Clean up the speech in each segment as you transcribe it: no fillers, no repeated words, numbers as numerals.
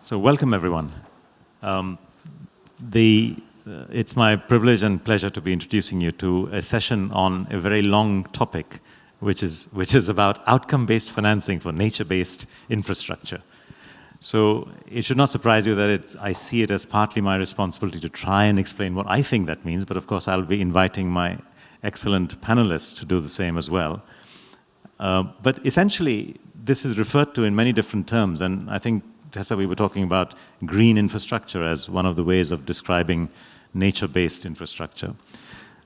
So welcome, everyone. It's my privilege and pleasure to be introducing you to a session on a very long topic, which is about outcome-based financing for nature-based infrastructure. So it should not surprise you that I see it as partly my responsibility to try and explain what I think that means, but of course I'll be inviting my excellent panelists to do the same as well. But essentially, this is referred to in many different terms, and I think, Tessa, we were talking about green infrastructure as one of the ways of describing nature-based infrastructure.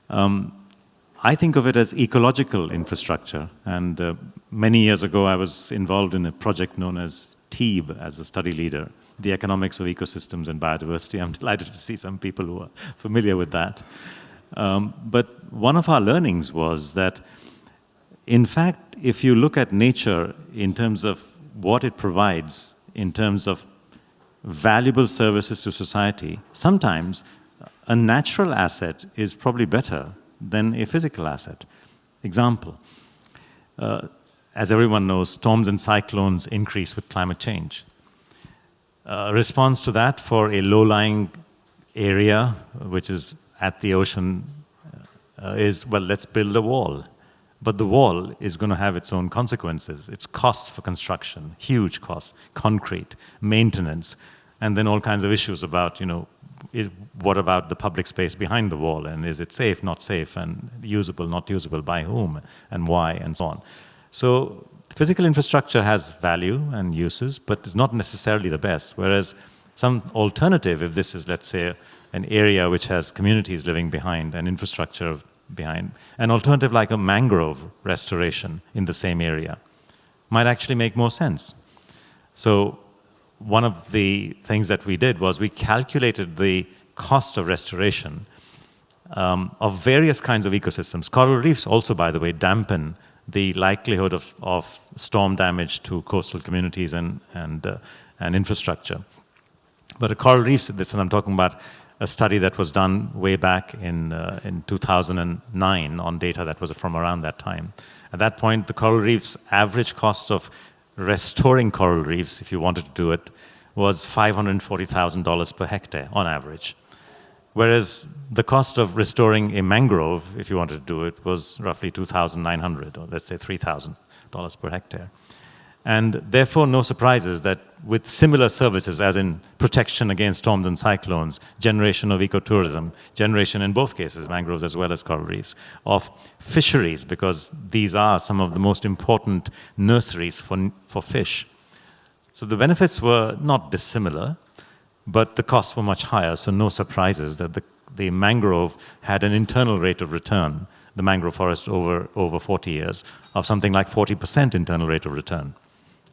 I think of it as ecological infrastructure, and many years ago I was involved in a project known as TEEB as the study leader, the Economics of Ecosystems and Biodiversity. I'm delighted to see some people who are familiar with that. But one of our learnings was that, in fact, if you look at nature in terms of what it provides, in terms of valuable services to society, sometimes a natural asset is probably better than a physical asset. Example, as everyone knows, storms and cyclones increase with climate change. Response to that for a low-lying area, which is at the ocean, is, well, let's build a wall. But the wall is going to have its own consequences. Its costs for construction, huge costs, concrete, maintenance, and then all kinds of issues about, what about the public space behind the wall, and is it safe, not safe, and usable, not usable, by whom, and why, and so on. So physical infrastructure has value and uses, but it's not necessarily the best, whereas some alternative, if this is, let's say, an area which has communities living behind, and infrastructure behind, an alternative like a mangrove restoration in the same area might actually make more sense. So one of the things that we did was we calculated the cost of restoration of various kinds of ecosystems. Coral reefs also, by the way, dampen the likelihood of storm damage to coastal communities and infrastructure. But a coral reefs, this, and I'm talking about a study that was done way back in 2009 on data that was from around that time. At that point, the coral reef's average cost of restoring coral reefs, if you wanted to do it, was $540,000 per hectare on average. Whereas the cost of restoring a mangrove, if you wanted to do it, was roughly $2,900, or let's say $3,000 per hectare. And therefore, no surprises that with similar services, as in protection against storms and cyclones, generation of ecotourism, generation in both cases, mangroves as well as coral reefs, of fisheries, because these are some of the most important nurseries for fish. So the benefits were not dissimilar, but the costs were much higher, so no surprises that the mangrove had an internal rate of return, the mangrove forest over 40 years, of something like 40% internal rate of return.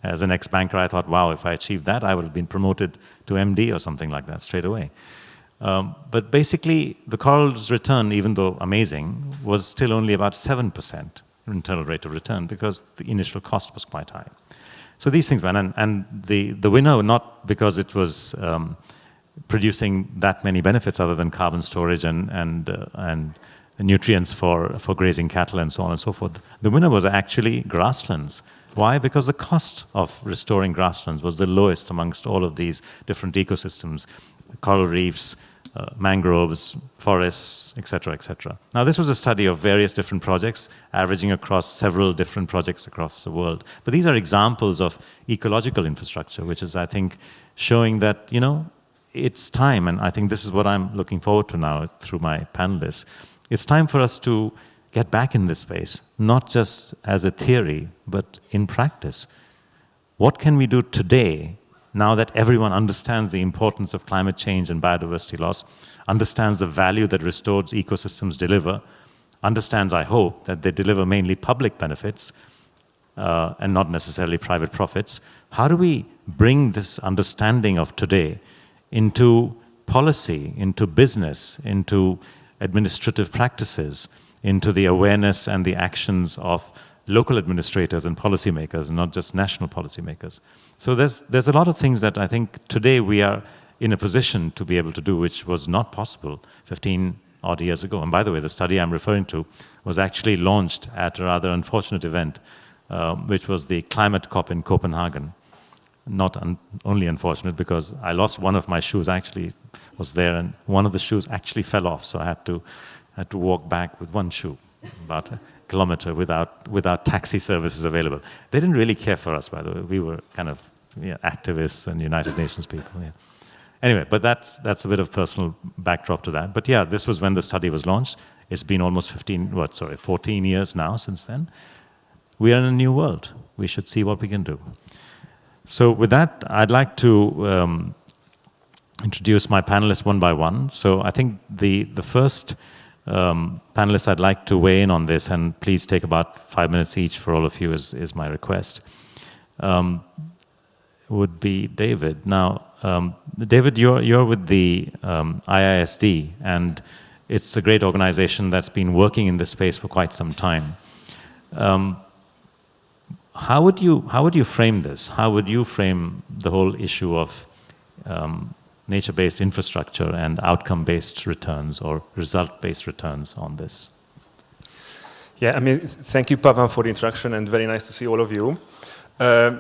As an ex-banker, I thought, wow, if I achieved that, I would have been promoted to MD or something like that straight away. But basically, the coral's return, even though amazing, was still only about 7% internal rate of return because the initial cost was quite high. So these things, man, and the winner, not because it was producing that many benefits other than carbon storage and nutrients for grazing cattle and so on and so forth. The winner was actually grasslands. Why? Because the cost of restoring grasslands was the lowest amongst all of these different ecosystems, coral reefs, mangroves, forests, etc., etc. Now, this was a study of various different projects, averaging across several different projects across the world. But these are examples of ecological infrastructure, which is, I think, showing that, it's time, and I think this is what I'm looking forward to now through my panelists. It's time for us to get back in this space, not just as a theory, but in practice. What can we do today, now that everyone understands the importance of climate change and biodiversity loss, understands the value that restored ecosystems deliver, understands, I hope, that they deliver mainly public benefits and not necessarily private profits? How do we bring this understanding of today into policy, into business, into administrative practices, into the awareness and the actions of local administrators and policymakers, not just national policymakers? So there's a lot of things that I think today we are in a position to be able to do, which was not possible 15 odd years ago. And by the way, the study I'm referring to was actually launched at a rather unfortunate event, which was the Climate COP in Copenhagen. not only unfortunate because I lost one of my shoes, actually was there, and one of the shoes actually fell off, so I had to walk back with one shoe, about a kilometer without taxi services available. They didn't really care for us, by the way. We were kind of activists and United Nations people. Yeah. Anyway, but that's a bit of personal backdrop to that. But yeah, this was when the study was launched. It's been almost 14 years now since then. We are in a new world. We should see what we can do. So with that, I'd like to introduce my panelists one by one. So I think the first panelist I'd like to weigh in on this, and please take about 5 minutes each for all of you is my request, would be David. Now, David, you're with the IISD, and it's a great organization that's been working in this space for quite some time. How would you frame this? How would you frame the whole issue of nature-based infrastructure and outcome-based returns or result-based returns on this? Yeah, I mean, thank you, Pavan, for the introduction, and very nice to see all of you.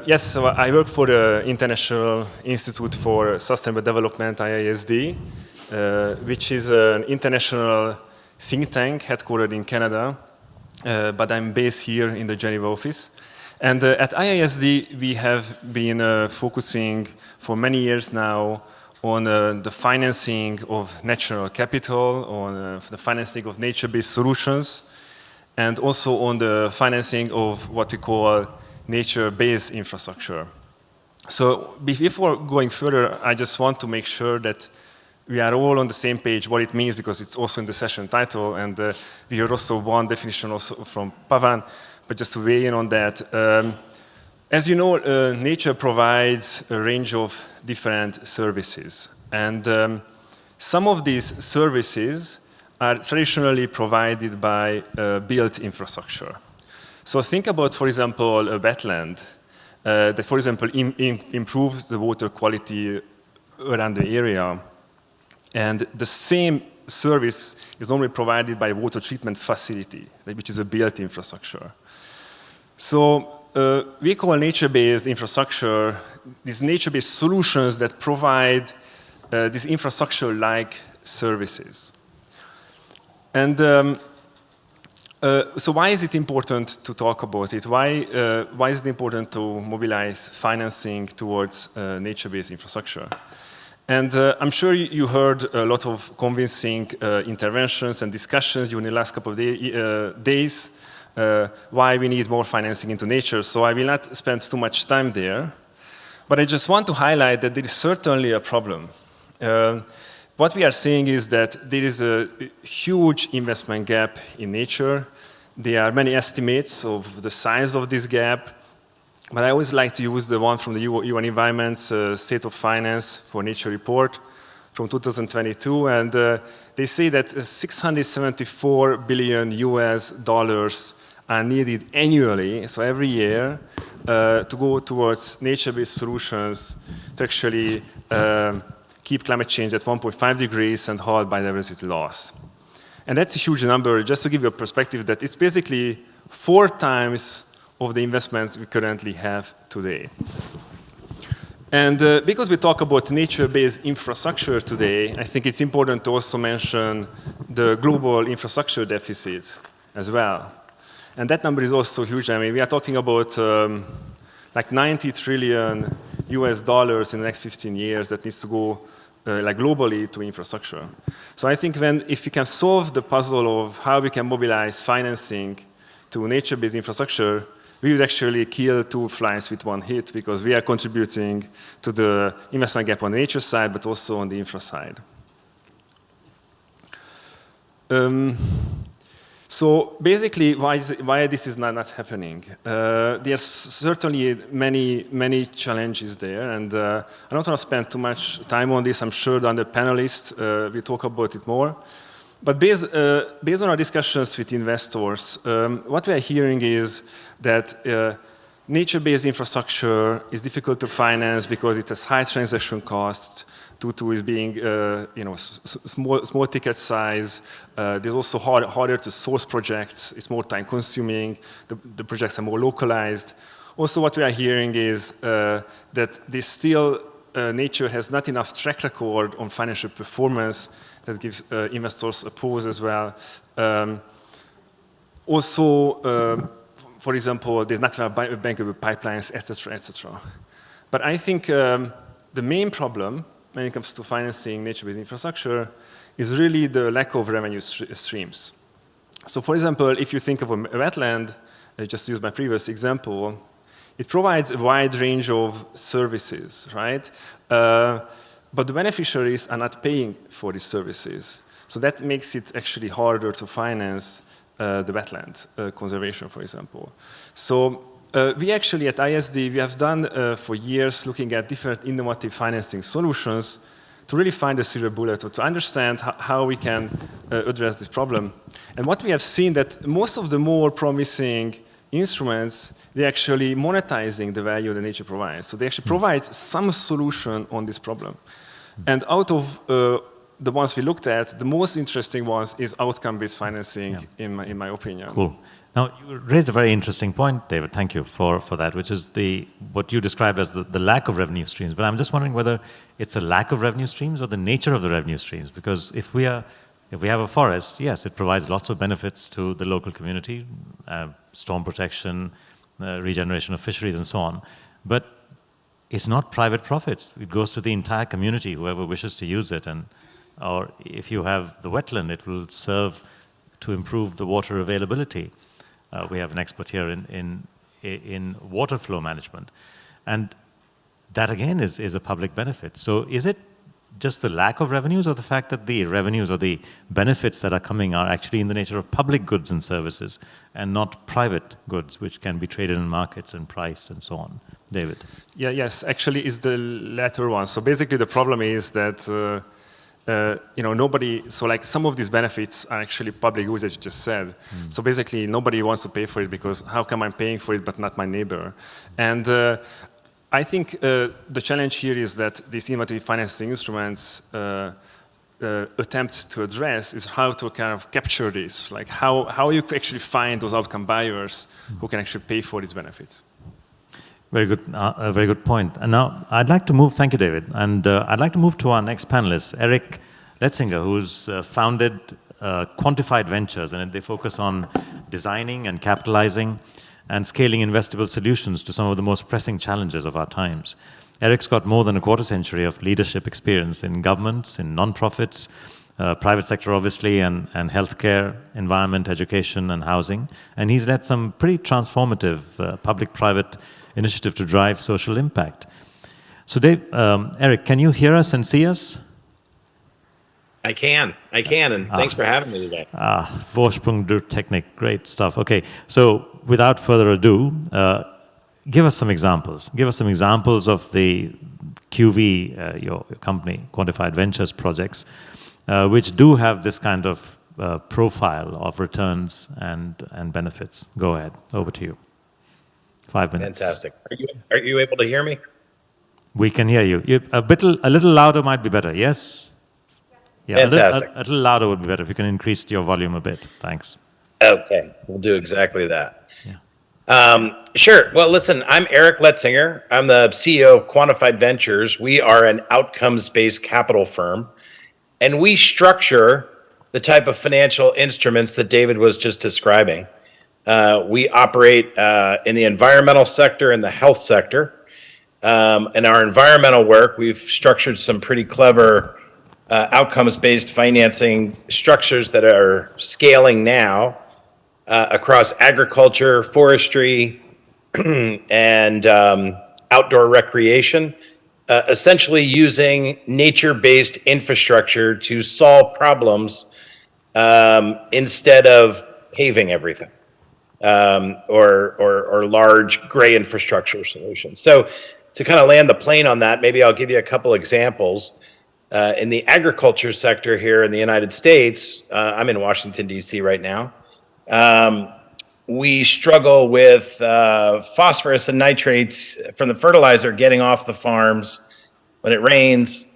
Yes, so I work for the International Institute for Sustainable Development, IISD, which is an international think tank headquartered in Canada, but I'm based here in the Geneva office. And at IISD, we have been focusing for many years now on the financing of natural capital, on the financing of nature-based solutions, and also on the financing of what we call nature-based infrastructure. So before going further, I just want to make sure that we are all on the same page what it means, because it's also in the session title, and we heard also one definition also from Pavan, but just to weigh in on that. As you know, nature provides a range of different services, and some of these services are traditionally provided by built infrastructure. So think about, for example, a wetland that, for example, improves the water quality around the area. And the same service is normally provided by a water treatment facility, which is a built infrastructure. So we call nature-based infrastructure these nature-based solutions that provide these infrastructure-like services. And so why is it important to talk about it? Why is it important to mobilize financing towards nature-based infrastructure? And I'm sure you heard a lot of convincing interventions and discussions during the last couple of days why we need more financing into nature. So I will not spend too much time there. But I just want to highlight that there is certainly a problem. What we are seeing is that there is a huge investment gap in nature. There are many estimates of the size of this gap. But I always like to use the one from the UN Environment's State of Finance for Nature report from 2022. And they say that 674 billion US dollars are needed annually, so every year, to go towards nature-based solutions to actually keep climate change at 1.5 degrees and halt biodiversity loss. And that's a huge number. Just to give you a perspective, that it's basically 4 times of the investments we currently have today. And because we talk about nature-based infrastructure today, I think it's important to also mention the global infrastructure deficit as well. And that number is also huge. I mean, we are talking about like 90 trillion US dollars in the next 15 years that needs to go like globally to infrastructure. So I think if we can solve the puzzle of how we can mobilize financing to nature-based infrastructure, we would actually kill 2 flies with 1 hit, because we are contributing to the investment gap on the nature side, but also on the infra side. So basically, why this is not happening? There are certainly many challenges there, and I don't want to spend too much time on this. I'm sure the other panelists will talk about it more. But based on our discussions with investors, what we are hearing is that nature-based infrastructure is difficult to finance because it has high transaction costs due to it being small ticket size. There's also harder to source projects. It's more time-consuming. The projects are more localized. Also, what we are hearing is that this still nature has not enough track record on financial performance that gives investors a pause as well. For example, there's not enough bankable pipelines, etc., etc. But I think the main problem when it comes to financing nature-based infrastructure is really the lack of revenue streams. So, for example, if you think of a wetland, I just used my previous example, it provides a wide range of services, right? But the beneficiaries are not paying for these services. So that makes it actually harder to finance the wetland conservation, for example. So we actually at ISD, we have done for years looking at different innovative financing solutions to really find a silver bullet, or to understand how we can address this problem. And what we have seen that most of the more promising instruments, they're actually monetizing the value that nature provides. So they actually provide some solution on this problem. And out of the ones we looked at, the most interesting ones is outcome-based financing, in my opinion. Cool. Now, you raised a very interesting point, David. Thank you for that, which is what you described as the lack of revenue streams. But I'm just wondering whether it's a lack of revenue streams or the nature of the revenue streams. Because if we have a forest, yes, it provides lots of benefits to the local community, storm protection, regeneration of fisheries, and so on. But it's not private profits. It goes to the entire community, whoever wishes to use it. Or if you have the wetland, it will serve to improve the water availability. We have an expert here in water flow management. And that, again, is a public benefit. So is it just the lack of revenues, or the fact that the revenues or the benefits that are coming are actually in the nature of public goods and services and not private goods, which can be traded in markets and priced and so on? David? Yes, actually it's the latter one. So basically the problem is that nobody, so like some of these benefits are actually public goods, as you just said. So basically nobody wants to pay for it, because how come I'm paying for it but not my neighbor? And I think the challenge here is that these innovative financing instruments attempt to address is how to kind of capture this, like how you actually find those outcome buyers who can actually pay for these benefits. Very good, a very good point. And now I'd like to move, thank you, David, and I'd like to move to our next panelist, Eric Letzinger, who's founded Quantified Ventures, and they focus on designing and capitalizing and scaling investable solutions to some of the most pressing challenges of our times. Eric's got more than a quarter century of leadership experience in governments, in non-profits, private sector obviously, and healthcare, environment, education, and housing. And he's led some pretty transformative public-private initiative to drive social impact. So Dave, Eric, can you hear us and see us? I can, and thanks for having me today. Vorsprung der Technik, great stuff. Okay, so without further ado, give us some examples. Give us some examples of the QV, your company, Quantified Ventures projects, which do have this kind of profile of returns and benefits. Go ahead, over to you. 5 minutes. Fantastic. Are you able to hear me? We can hear you. A little louder might be better. Yes. Yeah, fantastic. A little louder would be better if you can increase your volume a bit. Thanks. Okay, we'll do exactly that. Yeah. Sure. Well, listen, I'm Eric Letzinger. I'm the CEO of Quantified Ventures. We are an outcomes-based capital firm, and we structure the type of financial instruments that David was just describing. We operate in the environmental sector and the health sector. In our environmental work, we've structured some pretty clever outcomes-based financing structures that are scaling now across agriculture, forestry, and outdoor recreation, essentially using nature-based infrastructure to solve problems instead of paving everything. Or large gray infrastructure solutions. So to kind of land the plane on that, maybe I'll give you a couple examples. In the agriculture sector here in the United States, I'm in Washington, D.C. right now, we struggle with phosphorus and nitrates from the fertilizer getting off the farms when it rains,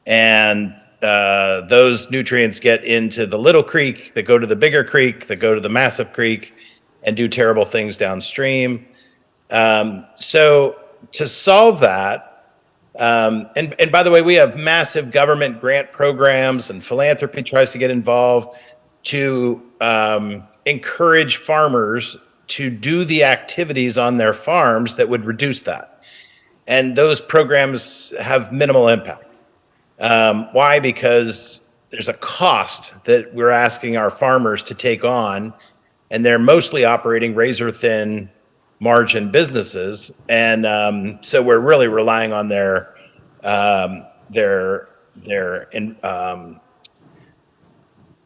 and those nutrients get into the little creek, that go to the bigger creek, that go to the massive creek, and do terrible things downstream. So to solve that, and by the way, we have massive government grant programs, and philanthropy tries to get involved to encourage farmers to do the activities on their farms that would reduce that. And those programs have minimal impact. Why? Because there's a cost that we're asking our farmers to take on, and they're mostly operating razor-thin margin businesses, and so we're really relying on their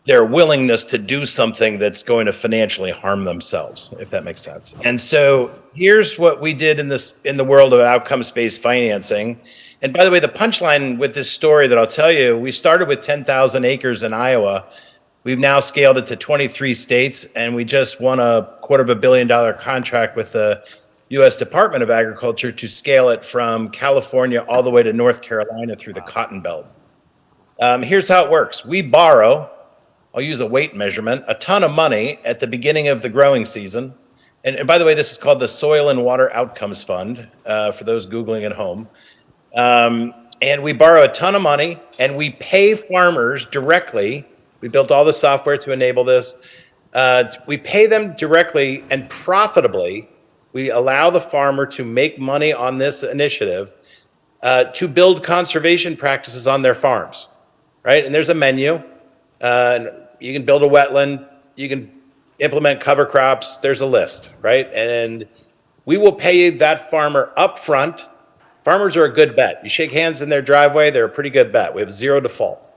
willingness to do something that's going to financially harm themselves, if that makes sense. And so here's what we did in the world of outcomes-based financing. And by the way, the punchline with this story that I'll tell you, we started with 10,000 acres in Iowa. We've now scaled it to 23 states, and we just won a $250 million contract with the U.S. Department of Agriculture to scale it from California all the way to North Carolina through the Cotton Belt. Here's how it works. We borrow, I'll use a weight measurement, a ton of money at the beginning of the growing season. And by the way, this is called the Soil and Water Outcomes Fund, for those Googling at home. And we borrow a ton of money, and we pay farmers directly. We built all the software to enable this. We pay them directly and profitably. We allow the farmer to make money on this initiative to build conservation practices on their farms, right? And there's a menu. You can build a wetland. You can implement cover crops. There's a list, right? And we will pay that farmer upfront. Farmers are a good bet. You shake hands in their driveway, they're a pretty good bet. We have zero default.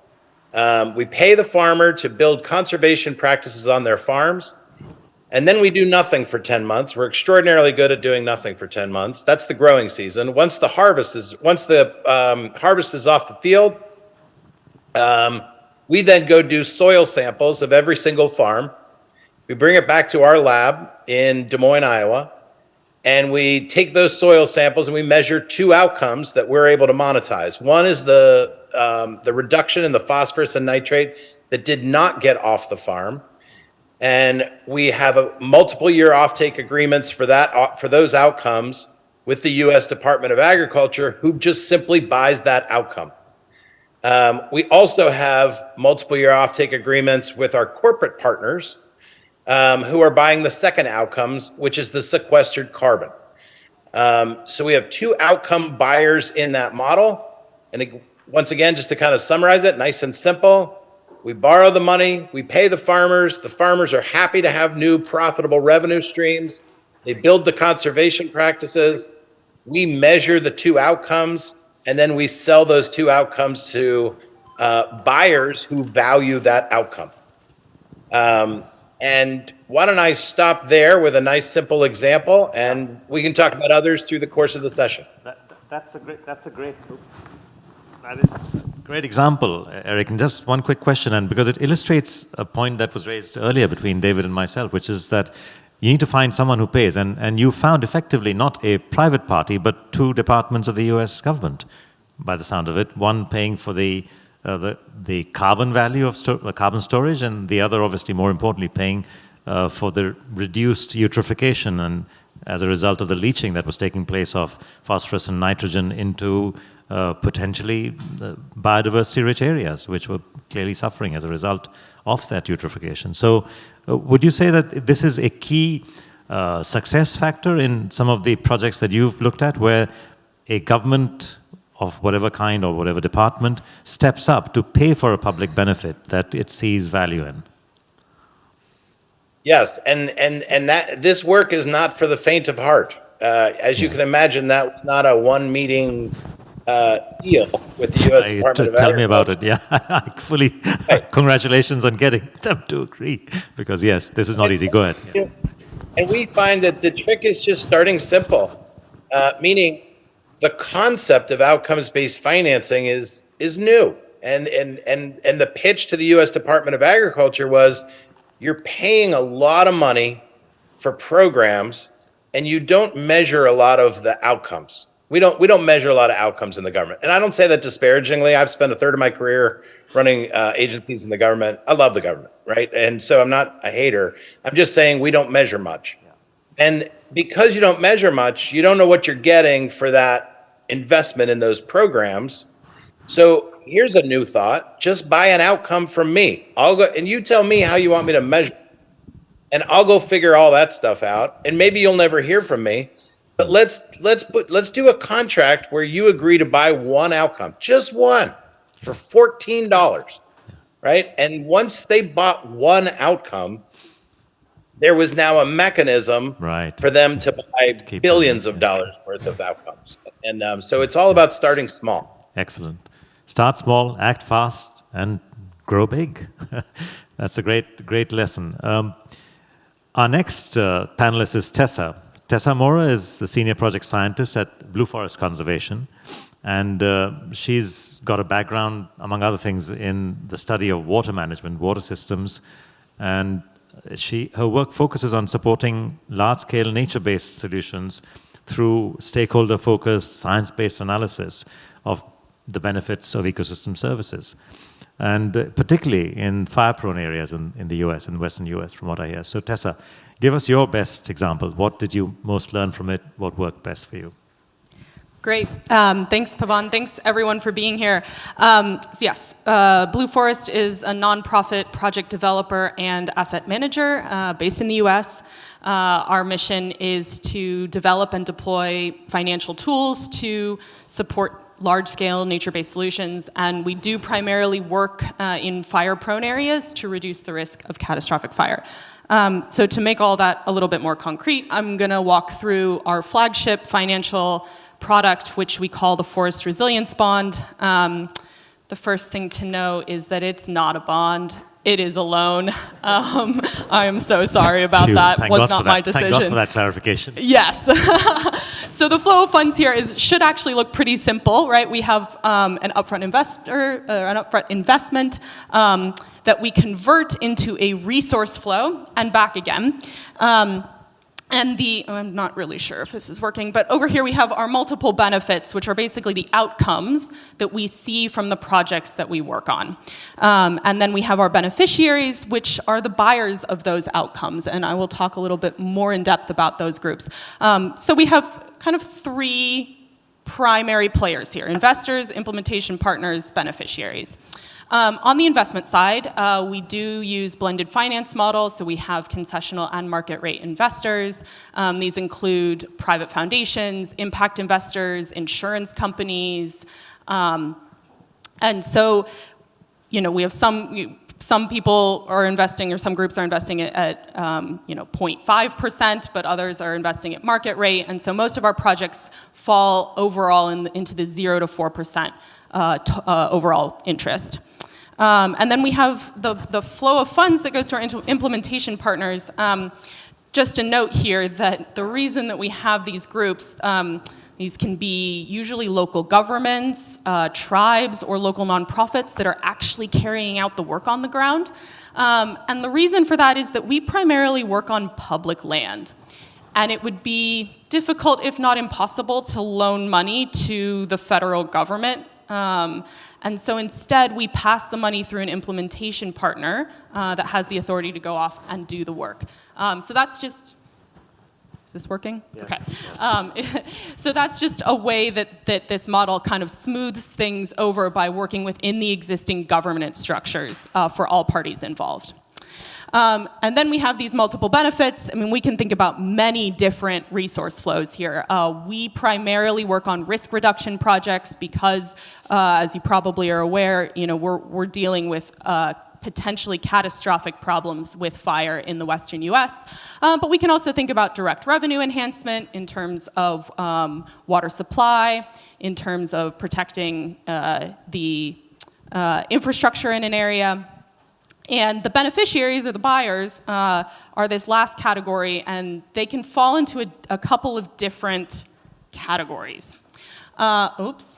We pay the farmer to build conservation practices on their farms, and then we do nothing for 10 months. We're extraordinarily good at doing nothing for 10 months. That's the growing season. Once the harvest is off the field, we then go do soil samples of every single farm. We bring it back to our lab in Des Moines, Iowa, and we take those soil samples and we measure two outcomes that we're able to monetize. One is the reduction in the phosphorus and nitrate that did not get off the farm. And we have a multiple year offtake agreements for those outcomes with the U.S. Department of Agriculture, who just simply buys that outcome. We also have multiple year offtake agreements with our corporate partners, who are buying the second outcomes, which is the sequestered carbon. So we have two outcome buyers in that model. And once again, just to kind of summarize it, nice and simple. We borrow the money, we pay the farmers are happy to have new profitable revenue streams. They build the conservation practices, we measure the two outcomes, and then we sell those two outcomes to buyers who value that outcome. And why don't I stop there with a nice simple example, and we can talk about others through the course of the session. That is a great example, Eric. And just one quick question, and because it illustrates a point that was raised earlier between David and myself, which is that you need to find someone who pays. And you found effectively not a private party, but two departments of the US government, by the sound of it. One paying for the carbon value of carbon storage, and the other, obviously, more importantly, paying for the reduced eutrophication and as a result of the leaching that was taking place of phosphorus and nitrogen into potentially biodiversity-rich areas, which were clearly suffering as a result of that eutrophication. So would you say that this is a key success factor in some of the projects that you've looked at, where a government of whatever kind or whatever department steps up to pay for a public benefit that it sees value in? Yes, and that this work is not for the faint of heart. As you can imagine, that was not a one-meeting deal with the U.S. Department of Agriculture. Tell me about it. Yeah, I fully. Congratulations on getting them to agree, because yes, this is not easy. Go ahead. Yeah. And we find that the trick is just starting simple, meaning the concept of outcomes-based financing is new, and the pitch to the U.S. Department of Agriculture was, you're paying a lot of money for programs, and you don't measure a lot of the outcomes. We don't measure a lot of outcomes in the government. And I don't say that disparagingly. I've spent a third of my career running agencies in the government. I love the government, right? And so I'm not a hater. I'm just saying we don't measure much. Yeah. because you don't measure much, you don't know what you're getting for that investment in those programs. So here's a new thought. Just buy an outcome from me. I'll go and you tell me how you want me to measure. And I'll go figure all that stuff out. And maybe you'll never hear from me. But let's do a contract where you agree to buy one outcome, just one, for $14, right? And once they bought one outcome, there was now a mechanism Right. for them to buy Keep billions going, of dollars worth of outcomes. And so it's all about starting small. Excellent. Start small, act fast, and grow big. That's a great lesson. Our next panelist is Tessa. Tessa Mora is the senior project scientist at Blue Forest Conservation, and she's got a background, among other things, in the study of water management, water systems, and her work focuses on supporting large-scale nature-based solutions through stakeholder-focused, science-based analysis of the benefits of ecosystem services, and particularly in fire-prone areas in the US, in the Western US, from what I hear. So Tessa, give us your best example. What did you most learn from it? What worked best for you? Great. Thanks, Pavan. Thanks, everyone, for being here. Yes, Blue Forest is a nonprofit project developer and asset manager based in the US. Our mission is to develop and deploy financial tools to support large-scale nature-based solutions, and we do primarily work in fire-prone areas to reduce the risk of catastrophic fire. So to make all that a little bit more concrete, I'm going to walk through our flagship financial product, which we call the Forest Resilience Bond. The first thing to know is that it's not a bond. It is a loan. I am so sorry about that. Thank Was God not for that. my decision. Thank God for that clarification. Yes. So the flow of funds here should actually look pretty simple, right? We have an upfront investment that we convert into a resource flow and back again. I'm not really sure if this is working, but over here we have our multiple benefits, which are basically the outcomes that we see from the projects that we work on. And then we have our beneficiaries, which are the buyers of those outcomes, and I will talk a little bit more in depth about those groups. So we have kind of three primary players here: investors, implementation partners, beneficiaries. On the investment side, we do use blended finance models, so we have concessional and market rate investors. These include private foundations, impact investors, insurance companies. And so, we have some people are investing, or some groups are investing at 0.5%, but others are investing at market rate. And so most of our projects fall overall into the 0 to 4% overall interest. And then we have the flow of funds that goes to our implementation partners. Just a note here that the reason that we have these groups, these can be usually local governments, tribes, or local nonprofits that are actually carrying out the work on the ground. And the reason for that is that we primarily work on public land. And it would be difficult, if not impossible, to loan money to the federal government. And so instead, we pass the money through an implementation partner that has the authority to go off and do the work. So that's just, is this working? Yes. Okay. So that's just a way that this model kind of smooths things over by working within the existing governance structures for all parties involved. And then we have these multiple benefits. I mean, we can think about many different resource flows here. We primarily work on risk reduction projects because, as you probably are aware, we're dealing with potentially catastrophic problems with fire in the Western U.S. But we can also think about direct revenue enhancement in terms of water supply, in terms of protecting the infrastructure in an area. And the beneficiaries, or the buyers, are this last category, and they can fall into a couple of different categories. Oops,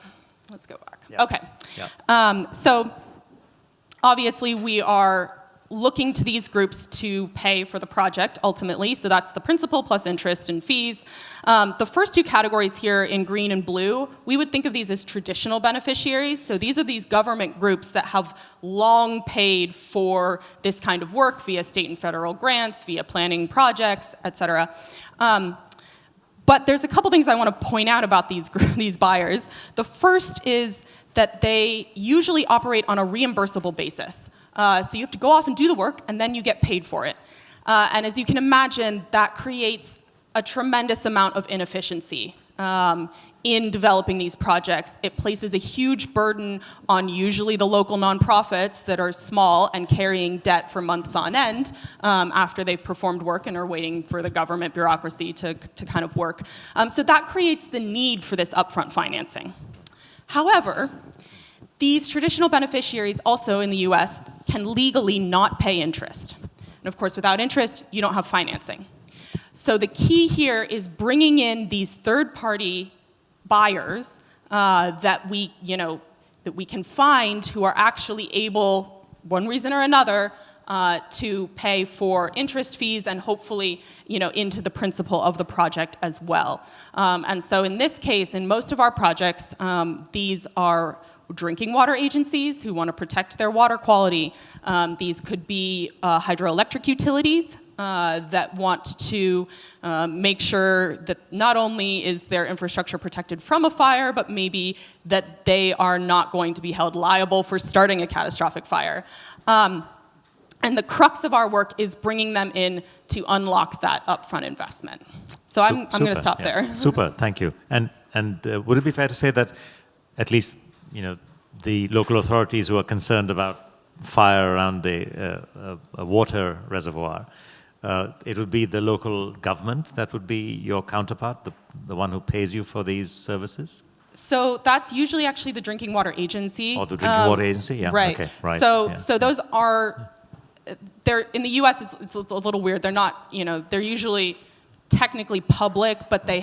let's go back. Yeah. Okay. Yeah. So obviously we are looking to these groups to pay for the project ultimately, so that's the principal plus interest and fees. The first two categories here in green and blue, we would think of these as traditional beneficiaries. So these are these government groups that have long paid for this kind of work via state and federal grants, via planning projects, et cetera. But there's a couple things I want to point out about these buyers. The first is that they usually operate on a reimbursable basis. So you have to go off and do the work, and then you get paid for it. And as you can imagine, that creates a tremendous amount of inefficiency in developing these projects. It places a huge burden on usually the local nonprofits that are small and carrying debt for months on end after they've performed work and are waiting for the government bureaucracy to kind of work. So that creates the need for this upfront financing. However, these traditional beneficiaries also in the US can legally not pay interest. And of course, without interest, you don't have financing. So the key here is bringing in these third-party buyers that we can find who are actually able, one reason or another, to pay for interest fees and hopefully, into the principal of the project as well. And so in this case, in most of our projects, these are drinking water agencies who want to protect their water quality. These could be hydroelectric utilities that want to make sure that not only is their infrastructure protected from a fire, but maybe that they are not going to be held liable for starting a catastrophic fire. And the crux of our work is bringing them in to unlock that upfront investment. So I'm going to stop there. Super, thank you. And would it be fair to say that at least the local authorities who are concerned about fire around a water reservoir, it would be the local government that would be your counterpart, the one who pays you for these services? So that's usually actually the drinking water agency. Or the drinking water agency, yeah. Right. Okay, right. So those are, they're in the U.S. It's a little weird. They're not, they're usually technically public, but they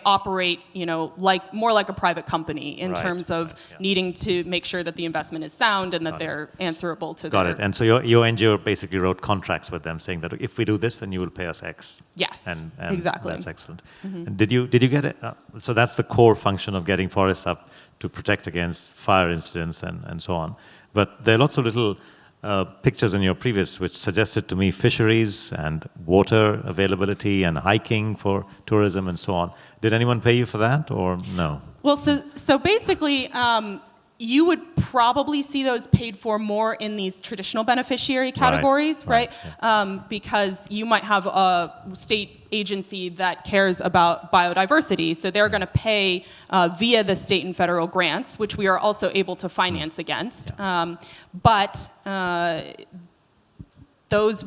operate, more like a private company in terms of needing to make sure that the investment is sound and that they're answerable to Got it. And so your NGO basically wrote contracts with them saying that if we do this, then you will pay us X. Yes, and exactly. That's excellent. And did you get it? So that's the core function of getting forests up to protect against fire incidents and so on. But there are lots of little pictures in your previous which suggested to me fisheries and water availability and hiking for tourism and so on. Did anyone pay you for that or no? Well, so basically, you would probably see those paid for more in these traditional beneficiary categories, right? Because you might have a state agency that cares about biodiversity, so they're going to pay via the state and federal grants, which we are also able to finance against. But those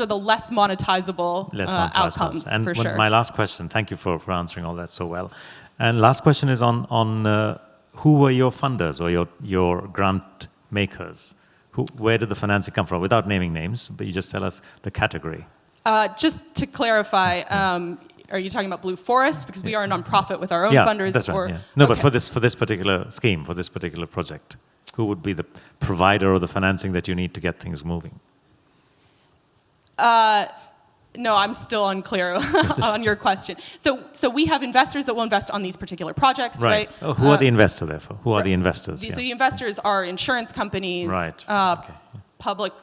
are the less monetizable outcomes, and for sure. My last question, thank you for answering all that so well. And last question is on who were your funders or your grant makers? Where did the financing come from? Without naming names, but you just tell us the category. Just to clarify, are you talking about Blue Forest? Because we are a nonprofit with our own funders. That's right, or, No, but for this particular scheme, for this particular project, who would be the provider or the financing that you need to get things moving? No, I'm still unclear on your question. So we have investors that will invest on these particular projects, right? Oh, who are the investors, therefore? Who are the investors? So the investors are insurance companies, public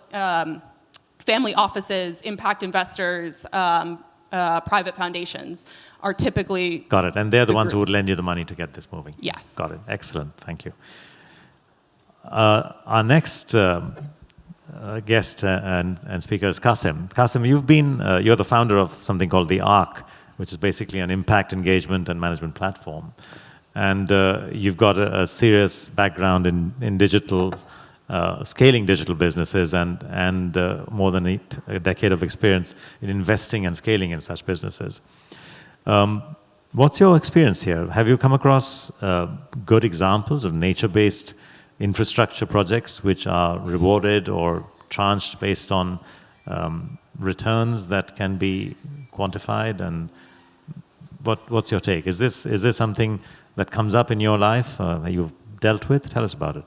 family offices, impact investors, private foundations are typically. Got it. And they're the ones groups. who would lend you the money to get this moving. Yes. Got it. Excellent. Thank you. Our next guest and speaker is Qasim. Qasim, you're the founder of something called the ARC, which is basically an impact engagement and management platform. And you've got a serious background in digital, scaling digital businesses and more than a decade of experience in investing and scaling in such businesses. What's your experience here? Have you come across good examples of nature-based infrastructure projects which are rewarded or tranched based on returns that can be quantified? And what's your take? Is this something that comes up in your life you've dealt with? Tell us about it.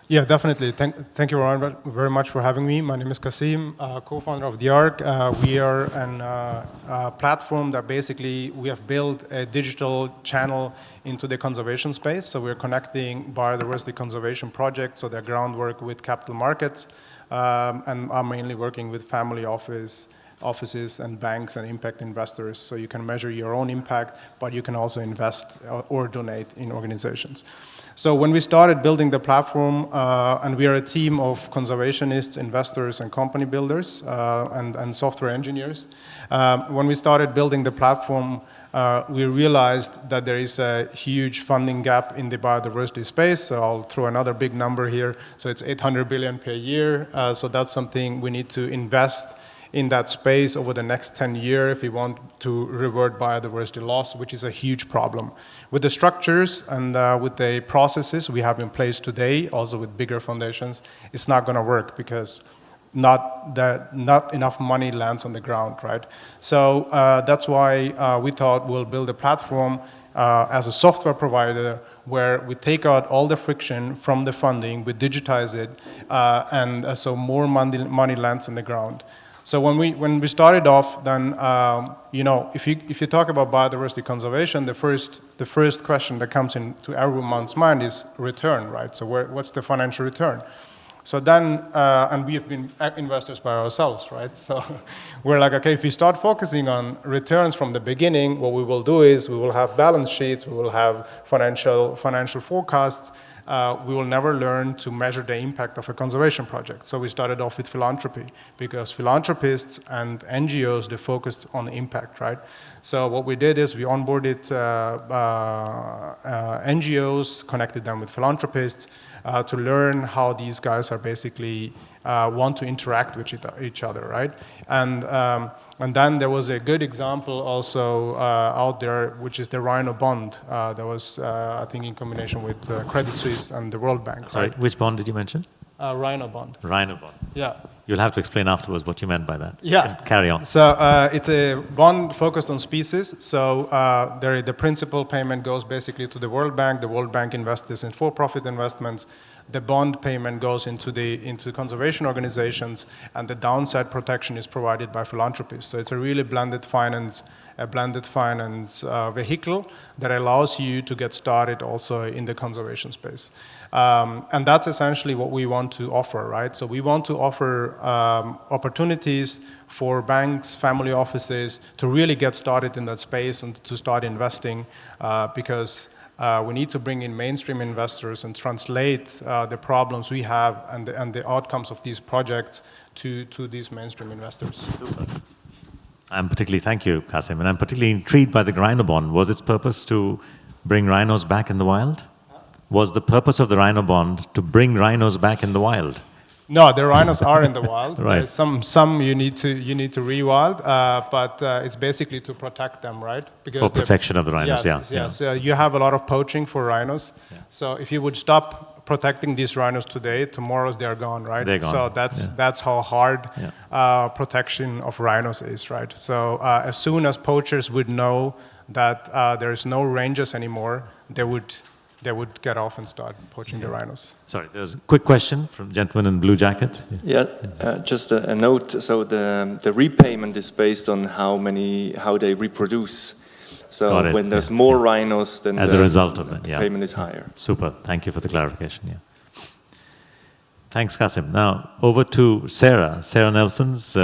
Yeah, definitely. Thank you very much for having me. My name is Qasim, co-founder of The Arc. We are a platform that basically we have built a digital channel into the conservation space. So we're connecting biodiversity conservation projects, so their groundwork with capital markets. And I'm mainly working with family office offices and banks and impact investors. So you can measure your own impact, but you can also invest or donate in organizations. So when we started building the platform, and we are a team of conservationists, investors, and company builders, and software engineers, when we started building the platform, we realized that there is a huge funding gap in the biodiversity space. So I'll throw another big number here. So it's 800 billion per year. So that's something we need to invest in that space over the next 10 years if we want to revert biodiversity loss, which is a huge problem. With the structures and with the processes we have in place today, also with bigger foundations, it's not going to work because not enough money lands on the ground, right? So that's why we thought we'll build a platform as a software provider where we take out all the friction from the funding, we digitize it, and so more money lands on the ground. So when we started off, then if you talk about biodiversity conservation, the first question that comes into everyone's mind is return, right? So what's the financial return? So then, and we have been investors by ourselves, right? So we're like, okay, if we start focusing on returns from the beginning, what we will do is we will have balance sheets, we will have financial forecasts. We will never learn to measure the impact of a conservation project. So we started off with philanthropy because philanthropists and NGOs, they focused on impact, right? So what we did is we onboarded NGOs, connected them with philanthropists to learn how these guys are basically want to interact with each other, right? And then there was a good example also out there, which is the Rhino bond. That was, I think, in combination with Credit Suisse and the World Bank. Sorry, right? which bond did you mention? Rhino bond. Rhino bond. Yeah. You'll have to explain afterwards what you meant by that. Yeah. Carry on. So it's a bond focused on species. So the principal payment goes basically to the World Bank. The World Bank invests in for-profit investments. The bond payment goes into conservation organizations, and the downside protection is provided by philanthropists. So it's a really blended finance vehicle that allows you to get started also in the conservation space. And that's essentially what we want to offer, right? So we want to offer opportunities for banks, family offices to really get started in that space and to start investing because we need to bring in mainstream investors and translate the problems we have and the outcomes of these projects to these mainstream investors. Thank you, Kasim, and I'm particularly intrigued by the Rhino bond. Was its purpose to bring rhinos back in the wild? Was the purpose of the Rhino bond to bring rhinos back in the wild? No, the rhinos are in the wild. Right. Some you need to rewild, but it's basically to protect them, right? Because for protection of the rhinos, yes, yeah. Yes, you have a lot of poaching for rhinos. Yeah. So if you would stop protecting these rhinos today, tomorrow they're gone, right? They're gone. So that's how hard protection of rhinos is, right? So as soon as poachers would know that there is no ranges anymore, they would get off and start poaching the rhinos. Sorry, there's a quick question from gentleman in blue jacket. Yeah, just a note. So the repayment is based on how they reproduce. So when there's more rhinos, then as a result of it, payment is higher. Super. Thank you for the clarification. Yeah. Thanks, Kasim. Now over to Sarah. Sarah Nelsons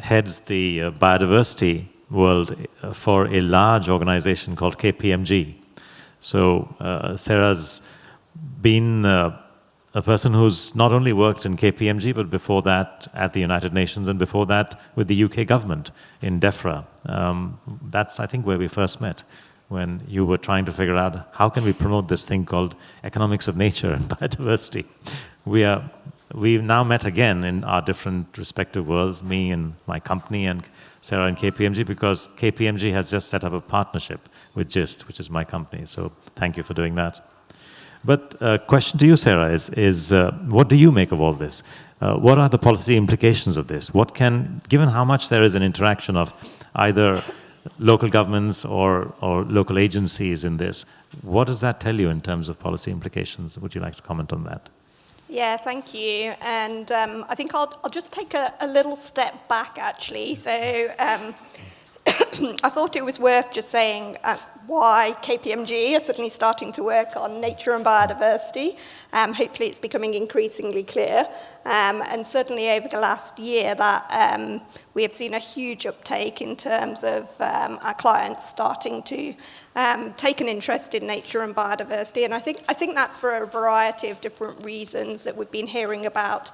heads the biodiversity world for a large organization called KPMG. So Sarah's been a person who's not only worked in KPMG, but before that at the United Nations and before that with the UK government in DEFRA. That's, I think, where we first met, when you were trying to figure out how can we promote this thing called economics of nature and biodiversity. We've now met again in our different respective worlds, me and my company and Sarah and KPMG, because KPMG has just set up a partnership with GIST, which is my company. So thank you for doing that. But question to you, Sarah, is what do you make of all this? What are the policy implications of this? Given how much there is an interaction of either local governments or local agencies in this, what does that tell you in terms of policy implications? Would you like to comment on that? Yeah, thank you. And I think I'll just take a little step back, actually. So I thought it was worth just saying why KPMG is suddenly starting to work on nature and biodiversity. Hopefully it's becoming increasingly clear. And certainly over the last year that we have seen a huge uptake in terms of our clients starting to take an interest in nature and biodiversity. And I think that's for a variety of different reasons that we've been hearing about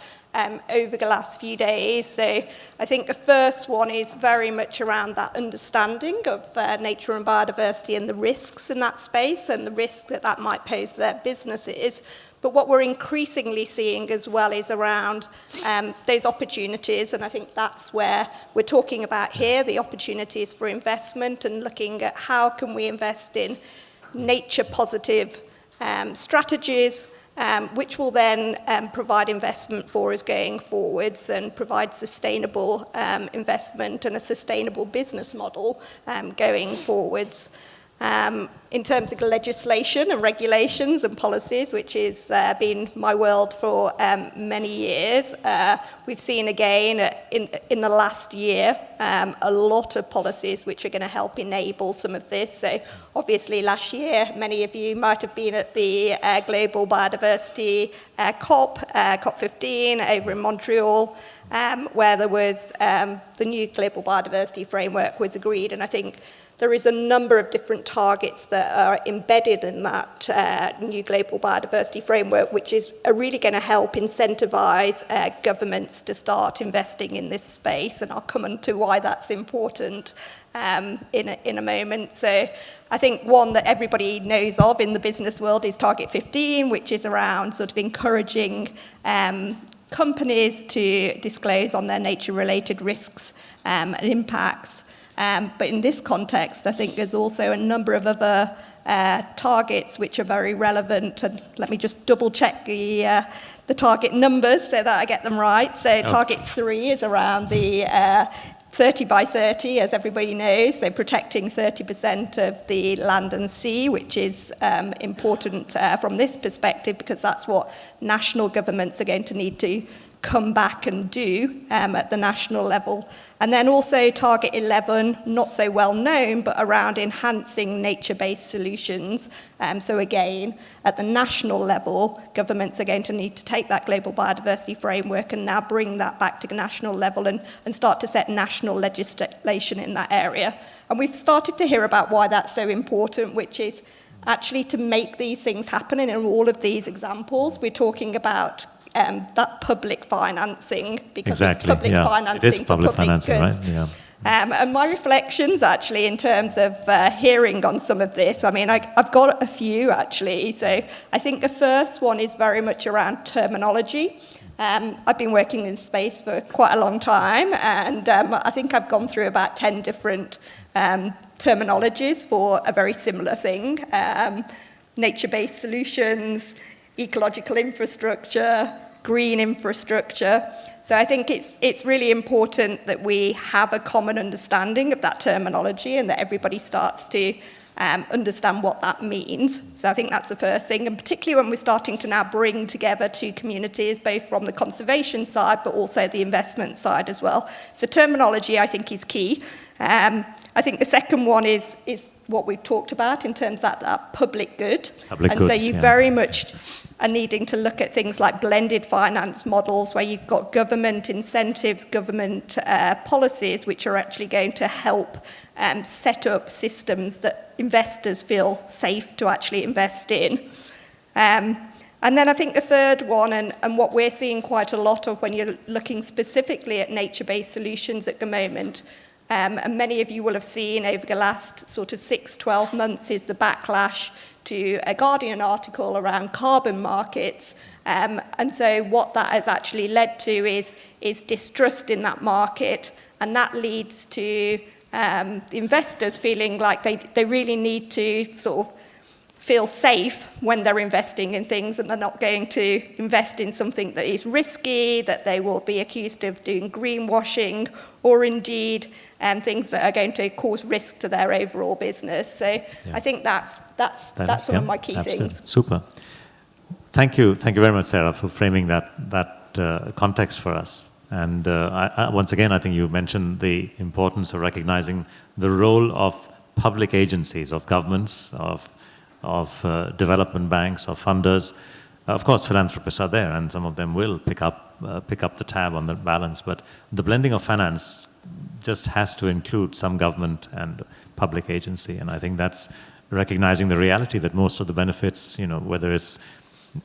over the last few days. So I think the first one is very much around that understanding of nature and biodiversity and the risks in that space and the risks that that might pose to their businesses. But what we're increasingly seeing as well is around those opportunities, and I think that's where we're talking about here, the opportunities for investment and looking at how can we invest in nature-positive strategies, which will then provide investment for us going forwards and provide sustainable investment and a sustainable business model going forwards. In terms of legislation and regulations and policies, which has been my world for many years, we've seen again in the last year a lot of policies which are going to help enable some of this. So obviously last year, many of you might have been at the Global Biodiversity COP15 over in Montreal, where there was the new Global Biodiversity Framework was agreed, and I think there is a number of different targets that are embedded in that new Global Biodiversity Framework, which is really going to help incentivize governments to start investing in this space. And I'll come on to why that's important in a moment. So I think one that everybody knows of in the business world is Target 15, which is around sort of encouraging companies to disclose on their nature-related risks and impacts. But in this context, I think there's also a number of other targets which are very relevant. And let me just double check the target numbers so that I get them right. So Target 3 is around the 30 by 30, as everybody knows, so protecting 30% of the land and sea, which is important from this perspective, because that's what national governments are going to need to come back and do at the national level. And then also Target 11, not so well known, but around enhancing nature-based solutions. So again, at the national level, governments are going to need to take that Global Biodiversity Framework and now bring that back to the national level and start to set national legislation in that area. And we've started to hear about why that's so important, which is actually to make these things happen. And in all of these examples, we're talking about that public financing, because it's public financing. It is public financing, goods. right? Yeah. And my reflections actually in terms of hearing on some of this, I mean, I've got a few actually. So I think the first one is very much around terminology. I've been working in space for quite a long time, and I think I've gone through about 10 different terminologies for a very similar thing. Nature-based solutions, ecological infrastructure, green infrastructure. So I think it's really important that we have a common understanding of that terminology and that everybody starts to understand what that means. So I think that's the first thing, and particularly when we're starting to now bring together two communities, both from the conservation side, but also the investment side as well. So terminology, I think, is key. I think the second one is what we've talked about in terms of that public good. Public and goods, so you very much are needing to look at things like blended finance models, where you've got government incentives, government policies, which are actually going to help set up systems that investors feel safe to actually invest in. And then I think the third one, and what we're seeing quite a lot of when you're looking specifically at nature-based solutions at the moment, and many of you will have seen over the last sort of 6-12 months, is the backlash to a Guardian article around carbon markets. And so what that has actually led to is distrust in that market, and that leads to investors feeling like they really need to sort of feel safe when they're investing in things, and they're not going to invest in something that is risky, that they will be accused of doing greenwashing, or indeed things that are going to cause risk to their overall business. So I think that's one of my key things. Super. Thank you very much, Sarah, for framing that context for us. And once again, I think you mentioned the importance of recognizing the role of public agencies, of governments, of development banks, of funders, Of course, philanthropists are there, and some of them will pick up the tab on the balance. But the blending of finance just has to include some government and public agency, and I think that's recognizing the reality that most of the benefits, whether it's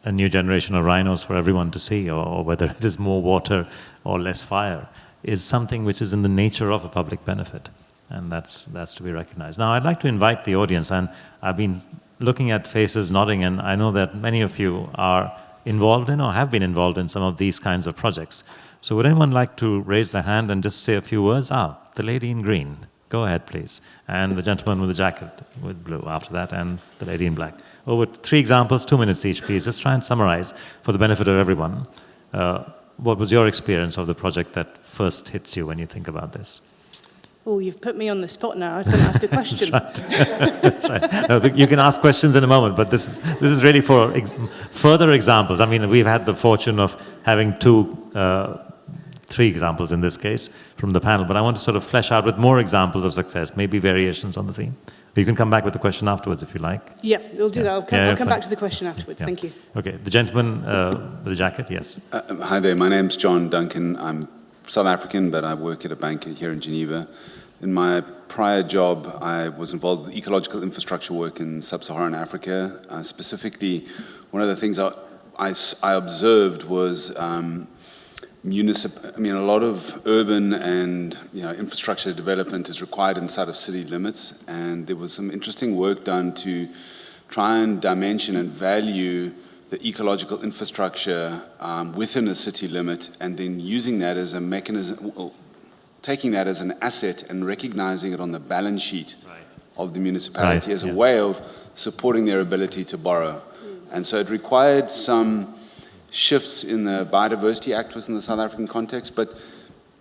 a new generation of rhinos for everyone to see, or whether it is more water or less fire, is something which is in the nature of a public benefit, and that's to be recognized. Now, I'd like to invite the audience, and I've been looking at faces nodding, and I know that many of you are involved in or have been involved in some of these kinds of projects. So would anyone like to raise their hand and just say a few words? The lady in green. Go ahead, please. And the gentleman with the jacket with blue after that, and the lady in black. Over 3 examples, 2 minutes each, please. Just try and summarize for the benefit of everyone. What was your experience of the project that first hits you when you think about this? Oh, you've put me on the spot now. I was going to ask a question. That's right. That's right. No, you can ask questions in a moment, but this is really for further examples. I mean, we've had the fortune of having 3 examples in this case from the panel, but I want to sort of flesh out with more examples of success, maybe variations on the theme. You can come back with the question afterwards if you like. Yeah, we'll do that. I'll come back to the question afterwards. Yeah. Thank you. Okay, the gentleman with the jacket, yes. Hi there, my name's John Duncan. I'm South African, but I work at a bank here in Geneva. In my prior job, I was involved with ecological infrastructure work in sub-Saharan Africa. Specifically, one of the things I observed was a lot of urban and infrastructure development is required inside of city limits, and there was some interesting work done to try and dimension and value the ecological infrastructure within a city limit, and then using that as a mechanism, taking that as an asset and recognizing it on the balance sheet of the municipality as a way of supporting their ability to borrow. And so it required some shifts in the Biodiversity Act within the South African context, but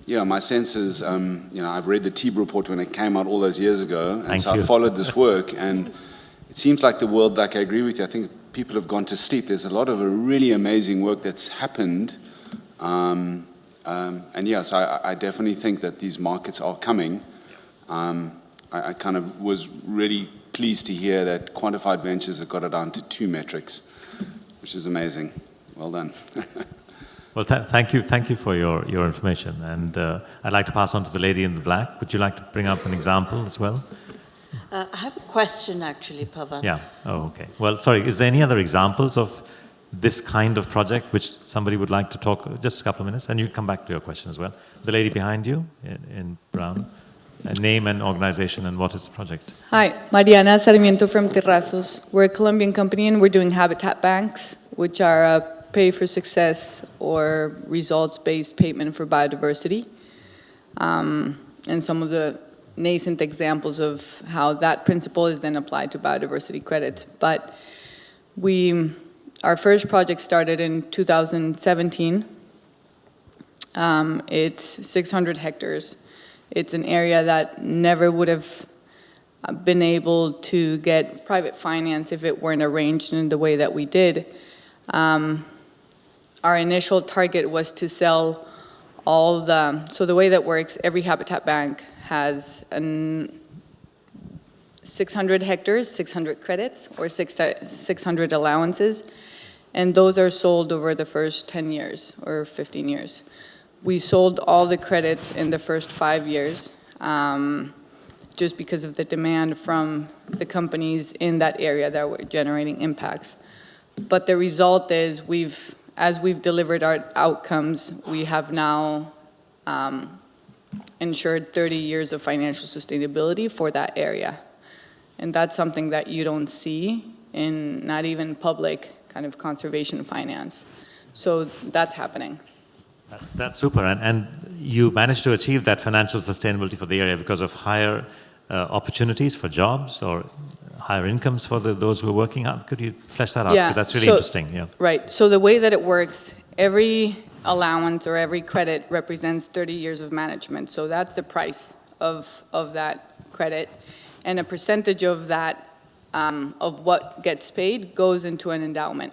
my sense is, I've read the TEEB report when it came out all those years ago, and I followed this work, and it seems like the world, like I agree with you, I think people have gone to sleep. There's a lot of really amazing work that's happened, and yes, I definitely think that these markets are coming. I kind of was really pleased to hear that Quantified Ventures have got it down to 2 metrics, which is amazing. Well done. Well, thank you for your information. And I'd like to pass on to the lady in the black. Would you like to bring up an example as well? I have a question, actually, Pavan. Yeah. Oh, okay. Well, sorry, is there any other examples of this kind of project which somebody would like to talk? Just a couple of minutes, and you come back to your question as well. The lady behind you in brown. Name and organization, and what is the project? Hi, Mariana Sarmiento from Terrazos. We're a Colombian company, and we're doing habitat banks, which are pay for success or results-based payment for biodiversity. And some of the nascent examples of how that principle is then applied to biodiversity credits. But our first project started in 2017. It's 600 hectares. It's an area that never would have been able to get private finance if it weren't arranged in the way that we did. Our initial target was to sell so the way that works, every habitat bank has 600 hectares, 600 credits, or 600 allowances, and those are sold over the first 10 years or 15 years. We sold all the credits in the first 5 years, just because of the demand from the companies in that area that were generating impacts. But the result is as we've delivered our outcomes, we have now ensured 30 years of financial sustainability for that area. And that's something that you don't see in not even public kind of conservation finance. So that's happening. That's super, and you managed to achieve that financial sustainability for the area because of higher opportunities for jobs or higher incomes for those who are working out. Could you flesh that out? Yeah, Because that's really interesting. Yeah. Right. So the way that it works, every allowance or every credit represents 30 years of management. So that's the price of that credit, and a percentage of that of what gets paid goes into an endowment.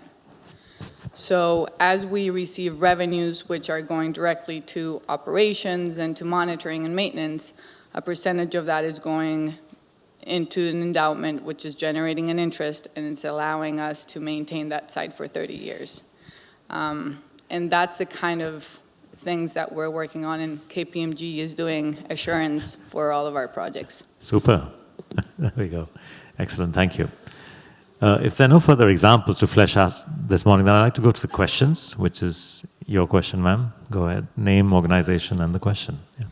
So as we receive revenues which are going directly to operations and to monitoring and maintenance, a percentage of that is going into an endowment which is generating an interest, and it's allowing us to maintain that site for 30 years. And that's the kind of things that we're working on, and KPMG is doing assurance for all of our projects. Super. There we go. Excellent. Thank you. If there are no further examples to flesh out this morning, then I'd like to go to the questions, which is your question, ma'am. Go ahead. Name, organization, and the question. Yeah.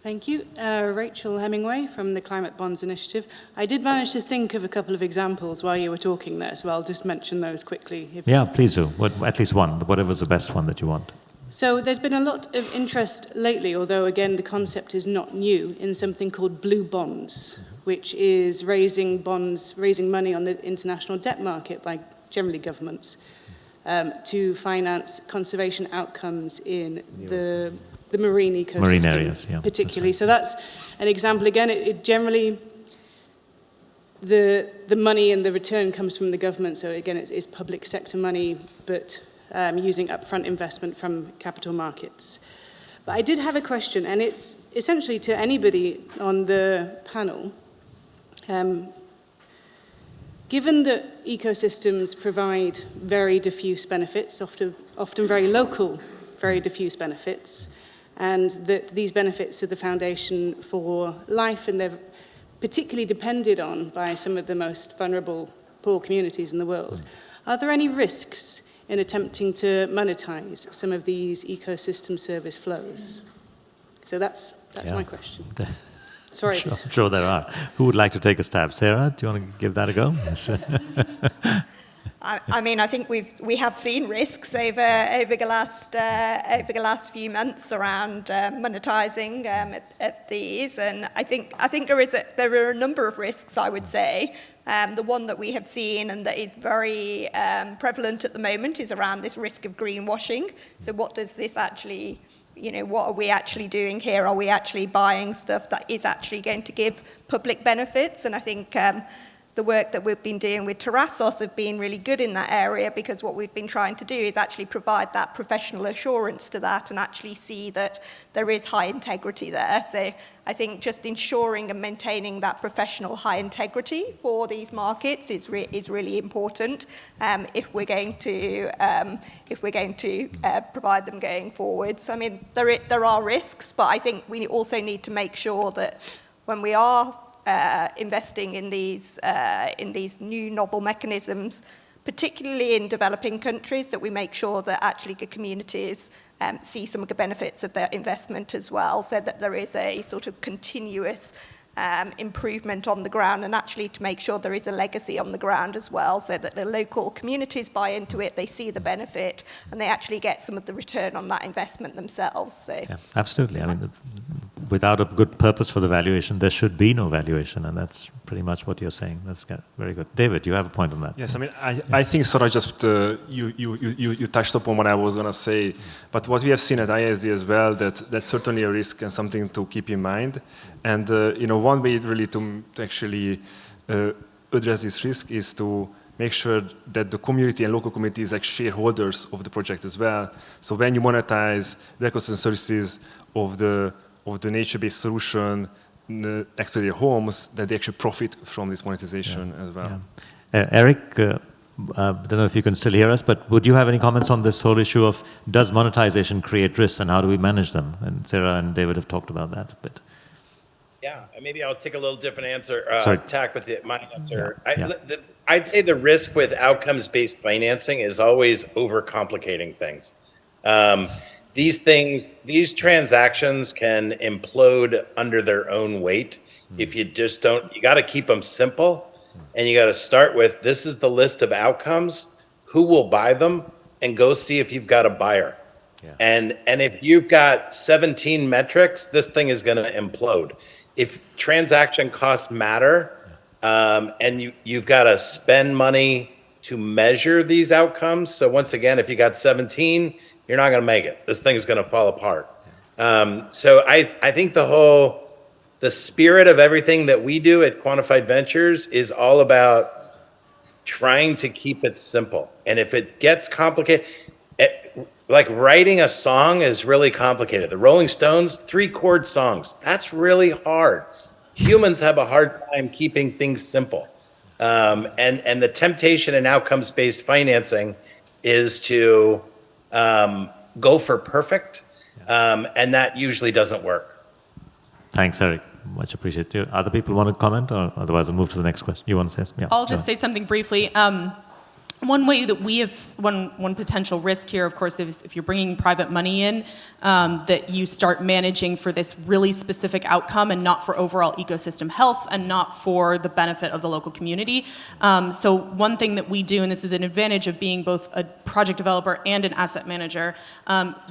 Thank you. Rachel Hemingway from the Climate Bonds Initiative. I did manage to think of a couple of examples while you were talking there, so I'll just mention those quickly. Yeah, please do. At least one, whatever's the best one that you want. So there's been a lot of interest lately, although again the concept is not new, in something called blue bonds, which is raising money on the international debt market by generally governments to finance conservation outcomes in the marine ecosystem, marine areas, yeah, particularly. that's right. So that's an example. Again, it generally, the money and the return comes from the government. So again, it's public sector money, but using upfront investment from capital markets. But I did have a question, and it's essentially to anybody on the panel. Given that ecosystems provide very diffuse benefits, often very local, very diffuse benefits, and that these benefits are the foundation for life, and they're particularly depended on by some of the most vulnerable poor communities in the world, are there any risks in attempting to monetize some of these ecosystem service flows? So that's my question. Sorry. I'm sure there are. Who would like to take a stab? Sarah, do you want to give that a go? Yes. I mean, I think we have seen risks over the last few months around monetizing at these, and I think there are a number of risks. I would say the one that we have seen and that is very prevalent at the moment is around this risk of greenwashing. So, what does this actually? What are we actually doing here? Are we actually buying stuff that is actually going to give public benefits? And I think the work that we've been doing with Terrassos have been really good in that area, because what we've been trying to do is actually provide that professional assurance to that and actually see that there is high integrity there. So I think just ensuring and maintaining that professional high integrity for these markets is really important if we're going to provide them going forwards. I mean, there are risks, but I think we also need to make sure that when we are investing in these new novel mechanisms, particularly in developing countries, that we make sure that actually the communities see some of the benefits of their investment as well, so that there is a sort of continuous improvement on the ground, and actually to make sure there is a legacy on the ground as well, so that the local communities buy into it, they see the benefit, and they actually get some of the return on that investment themselves. So. Yeah, absolutely. I mean, without a good purpose for the valuation, there should be no valuation, and that's pretty much what you're saying. That's very good. David, you have a point on that. Yes, I mean, I think Sarah just you touched upon what I was going to say, but what we have seen at ISD as well, that's certainly a risk and something to keep in mind. And one way really to actually address this risk is to make sure that the community and local communities are like shareholders of the project as well. So when you monetize the ecosystem services of the nature-based solution next to their homes, that they actually profit from this monetization as well. Yeah. Eric, I don't know if you can still hear us, but would you have any comments on this whole issue of does monetization create risks and how do we manage them? And Sarah and David have talked about that a bit. Yeah, maybe I'll take a little different answer, tack with my answer. Yeah. I'd say the risk with outcomes-based financing is always overcomplicating things. These transactions can implode under their own weight if you just don't. You got to keep them simple, and you got to start with this is the list of outcomes, who will buy them, and go see if you've got a buyer. Yeah. And if you've got 17 metrics, this thing is going to implode. If transaction costs matter, and you've got to spend money to measure these outcomes. So once again, if you got 17, you're not going to make it. This thing is going to fall apart. So I think the spirit of everything that we do at Quantified Ventures is all about trying to keep it simple. And if it gets complicated, like writing a song is really complicated. The Rolling Stones, 3-chord songs, that's really hard. humans have a hard time keeping things simple. And the temptation in outcomes-based financing is to go for perfect, and that usually doesn't work. Thanks, Eric. Much appreciated. Other people want to comment, or otherwise I'll move to the next question. You want to say something? Yeah. I'll just say something briefly. One way that we have, one potential risk here, of course, is if you're bringing private money in, that you start managing for this really specific outcome and not for overall ecosystem health and not for the benefit of the local community. So one thing that we do, and this is an advantage of being both a project developer and an asset manager,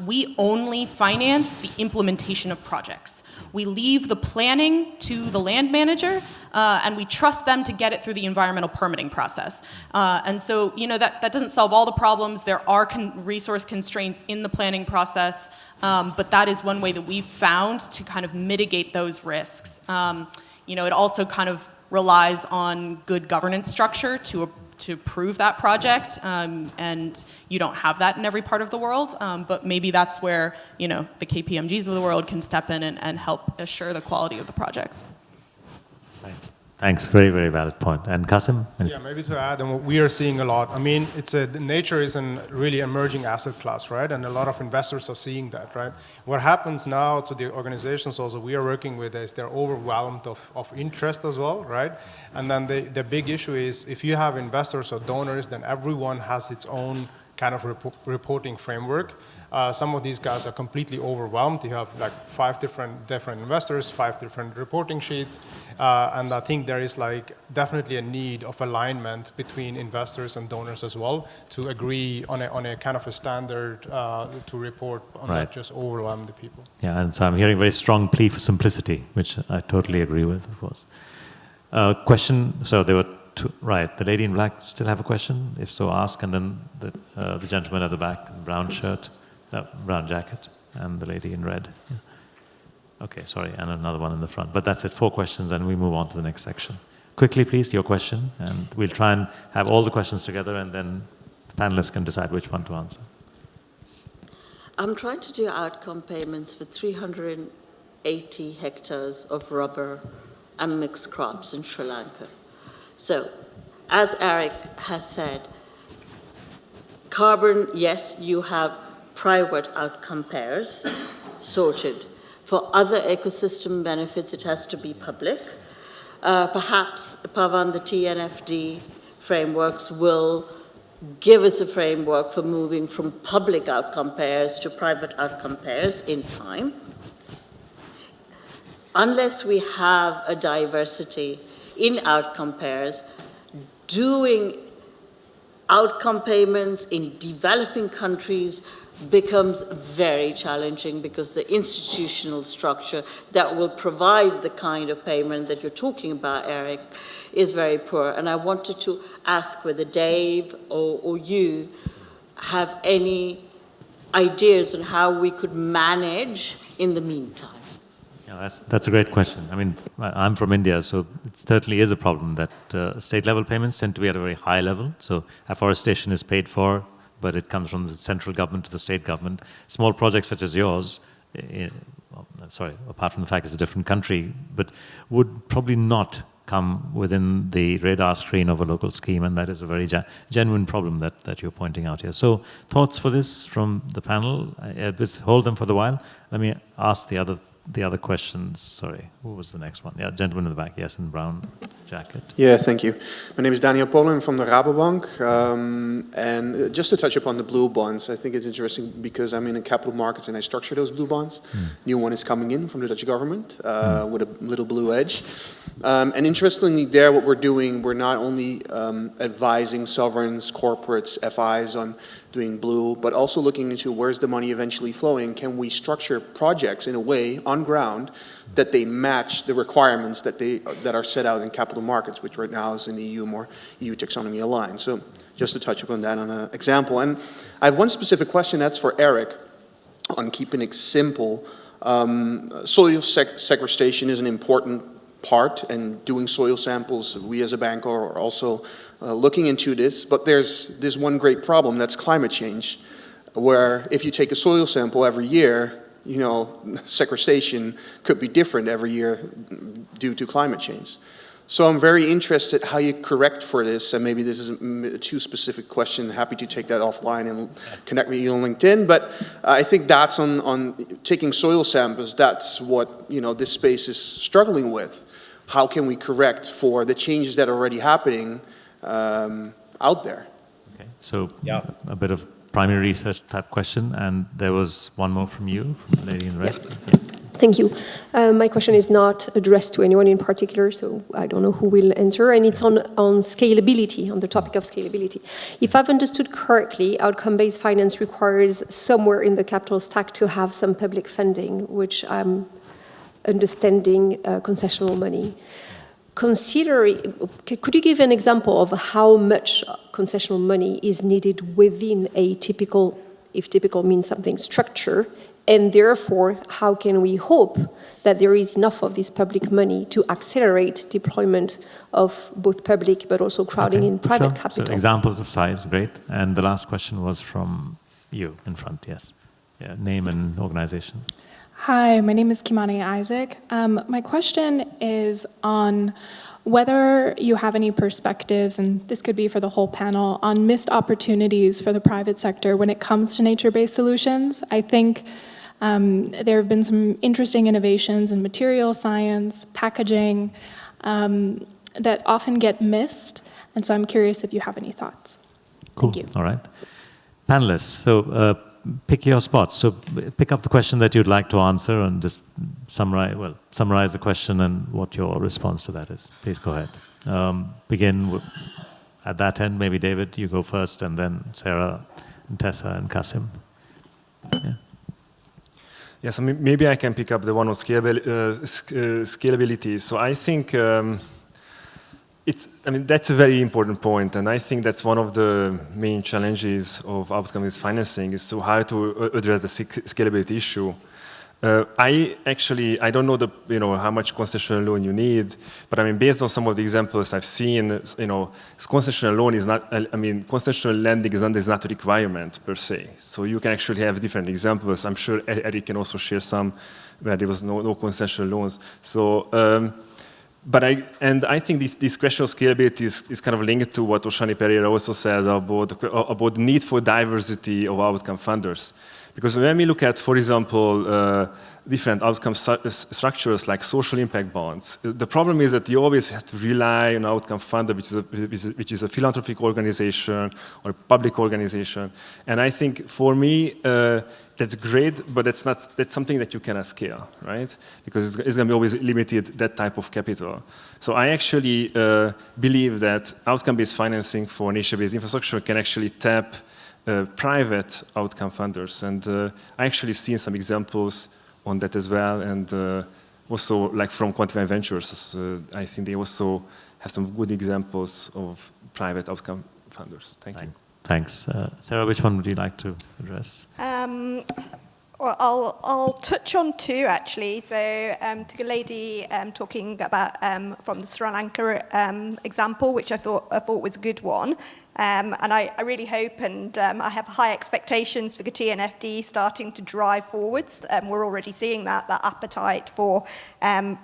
we only finance the implementation of projects. We leave the planning to the land manager, and we trust them to get it through the environmental permitting process. And so, that doesn't solve all the problems. There are resource constraints in the planning process, but that is one way that we've found to kind of mitigate those risks. It also kind of relies on good governance structure to approve that project, and you don't have that in every part of the world, but maybe that's where, the KPMGs of the world can step in and help assure the quality of the projects. Thanks. Very, very valid point. And Kasim? Yeah, maybe to add, and what we are seeing a lot, nature is a really emerging asset class, right? And a lot of investors are seeing that, right? What happens now to the organizations also we are working with is they're overwhelmed of interest as well, right? And then the big issue is if you have investors or donors, then everyone has its own kind of reporting framework. Some of these guys are completely overwhelmed. You have like 5 different investors, 5 different reporting sheets, and I think there is definitely a need of alignment between investors and donors as well to agree on a kind of a standard to report on that just overwhelm the people. Yeah, and so I'm hearing a very strong plea for simplicity, which I totally agree with, of course. Question, so there were two, right, the lady in black still have a question? If so, ask, and then the gentleman at the back, brown shirt. Brown jacket, and the lady in red. Yeah. Okay, sorry, and another one in the front. But that's it, 4 questions, and we move on to the next section. Quickly, please, your question, and we'll try and have all the questions together, and then the panelists can decide which one to answer. I'm trying to do outcome payments for 380 hectares of rubber and mixed crops in Sri Lanka. So, as Eric has said, carbon, yes, you have private outcome pairs sorted. For other ecosystem benefits, it has to be public. Perhaps, Pavan, the TNFD frameworks will give us a framework for moving from public outcome pairs to private outcome pairs in time. Unless we have a diversity in outcome pairs, doing outcome payments in developing countries becomes very challenging because the institutional structure that will provide the kind of payment that you're talking about, Eric, is very poor. And I wanted to ask whether Dave or you have any ideas on how we could manage in the meantime. Yeah, that's a great question. I'm from India, so it certainly is a problem that state-level payments tend to be at a very high level. So afforestation is paid for, but it comes from the central government to the state government. Small projects such as yours, apart from the fact it's a different country, but would probably not come within the radar screen of a local scheme, and that is a very genuine problem that you're pointing out here. So thoughts for this from the panel? Let's hold them for the while. Let me ask the other questions. Sorry, who was the next one? Yeah, gentleman in the back, yes, in brown jacket. Yeah, thank you. My name is Daniel Polen from the Rabobank. And just to touch upon the blue bonds, I think it's interesting because I'm in the capital markets and I structure those blue bonds. New one is coming in from the Dutch government with a little blue edge. And interestingly there, what we're doing, we're not only advising sovereigns, corporates, FIs on doing blue, but also looking into where's the money eventually flowing. Can we structure projects in a way on ground that they match the requirements that are set out in capital markets, which right now is in the EU taxonomy aligned. So just to touch upon that on an example. And I have one specific question that's for Eric on keeping it simple. Soil sequestration is an important part, and doing soil samples, we as a bank are also looking into this, but there's this one great problem, that's climate change, where if you take a soil sample every year, sequestration could be different every year due to climate change. So I'm very interested how you correct for this, and maybe this is a too specific question. Happy to take that offline and connect with you on LinkedIn. But I think that's on taking soil samples. That's what this space is struggling with. How can we correct for the changes that are already happening out there? Okay, so a bit of primary research type question, and there was one more from you, from the lady in red. Yeah. Thank you. My question is not addressed to anyone in particular, so I don't know who will answer, and it's on scalability, on the topic of scalability. If I've understood correctly, outcome-based finance requires somewhere in the capital stack to have some public funding, which I'm understanding concessional money. Could you give an example of how much concessional money is needed within a typical, if typical means something, structure? And therefore, how can we hope that there is enough of this public money to accelerate deployment of both public but also crowding in private capital? So examples of size, great. And the last question was from you in front, yes. Yeah, name and organization. Hi, my name is Kimani Isaac. My question is on whether you have any perspectives, and this could be for the whole panel, on missed opportunities for the private sector when it comes to nature-based solutions. I think there have been some interesting innovations in material science, packaging, that often get missed, and so I'm curious if you have any thoughts. Cool. Thank you. All right. Panelists, so pick your spots. So pick up the question that you'd like to answer and just summarize the question and what your response to that is. Please go ahead. Begin at that end. Maybe David, you go first, and then Sarah and Tessa and Kasim. Yeah. Yes, maybe I can pick up the one on scalability. So I think that's a very important point, and I think that's one of the main challenges of outcome-based financing is how to address the scalability issue. I don't know how much concessional loan you need, but based on some of the examples I've seen, concessional loan is not. Concessional lending is not a requirement per se. So you can actually have different examples. I'm sure Eric can also share some where there was no concessional loans. So. I think this question of scalability is kind of linked to what Oshani Pereira also said about the need for diversity of outcome funders. Because when we look at, for example, different outcome structures like social impact bonds, the problem is that you always have to rely on outcome funder, which is a philanthropic organization or a public organization. And I think for me, that's great, but that's something that you cannot scale, right? Because it's going to be always limited, that type of capital. So I actually believe that outcome-based financing for nature-based infrastructure can actually tap private outcome funders. And I actually seen some examples on that as well. And also like from Quantify Ventures, I think they also have some good examples of private outcome funders. Thank you. Thanks. Sarah, which one would you like to address? Well, I'll touch on two actually. So to the lady talking about from the Sri Lanka example, which I thought was a good one, and I really hope and I have high expectations for the TNFD starting to drive forwards. We're already seeing that appetite for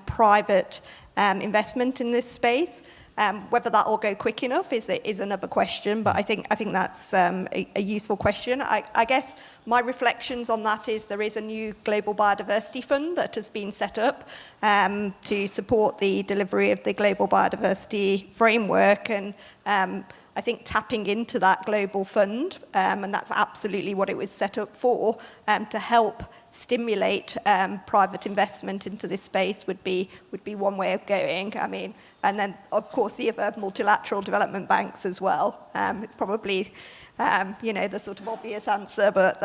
private investment in this space. Whether that will go quick enough is another question, but I think that's a useful question. I guess my reflections on that is there is a new Global Biodiversity Fund that has been set up to support the delivery of the Global Biodiversity Framework, and I think tapping into that global fund, and that's absolutely what it was set up for, to help stimulate private investment into this space would be one way of going. And then of course the other multilateral development banks as well. It's probably the sort of obvious answer, but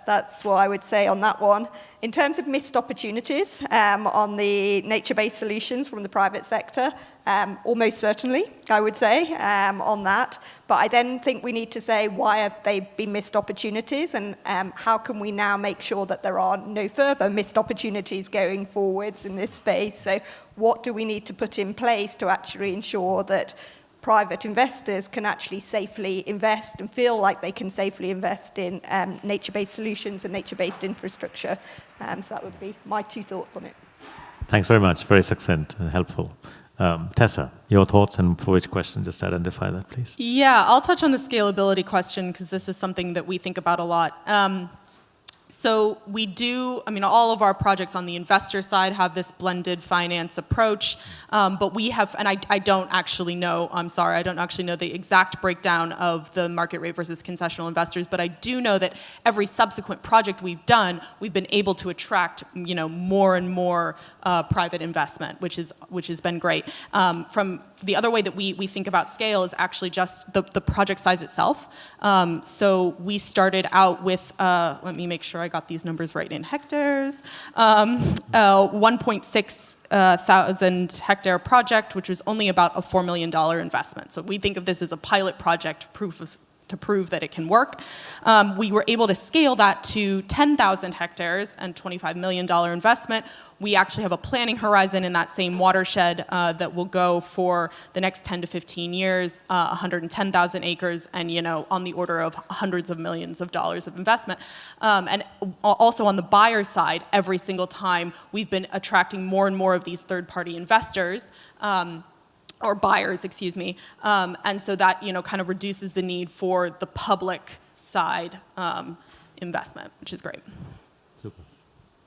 that's what I would say on that one. In terms of missed opportunities on the nature-based solutions from the private sector, almost certainly, I would say, on that. But I then think we need to say, why have they been missed opportunities, and how can we now make sure that there are no further missed opportunities going forwards in this space? So what do we need to put in place to actually ensure that private investors can actually safely invest and feel like they can safely invest in nature-based solutions and nature-based infrastructure. So that would be my 2 thoughts on it. Thanks very much. Very succinct and helpful. Tessa, your thoughts, and for which question, just identify that, please. Yeah, I'll touch on the scalability question because this is something that we think about a lot. So we do, I mean, all of our projects on the investor side have this blended finance approach, but we have, and I don't actually know, I'm sorry, I don't actually know the exact breakdown of the market rate versus concessional investors, but I do know that every subsequent project we've done, we've been able to attract, more and more private investment, which has been great. From the other way that we think about scale is actually just the project size itself. So we started out with, let me make sure I got these numbers right in hectares, 1.6 thousand hectare project, which was only about a $4 million investment. So we think of this as a pilot project to prove that it can work. We were able to scale that to 10,000 hectares and $25 million investment. We actually have a planning horizon in that same watershed that will go for the next 10 to 15 years, 110,000 acres, and on the order of hundreds of millions of dollars of investment. And also on the buyer side, every single time we've been attracting more and more of these third-party investors, or buyers, excuse me. And so that, kind of reduces the need for the public side investment, which is great. Super.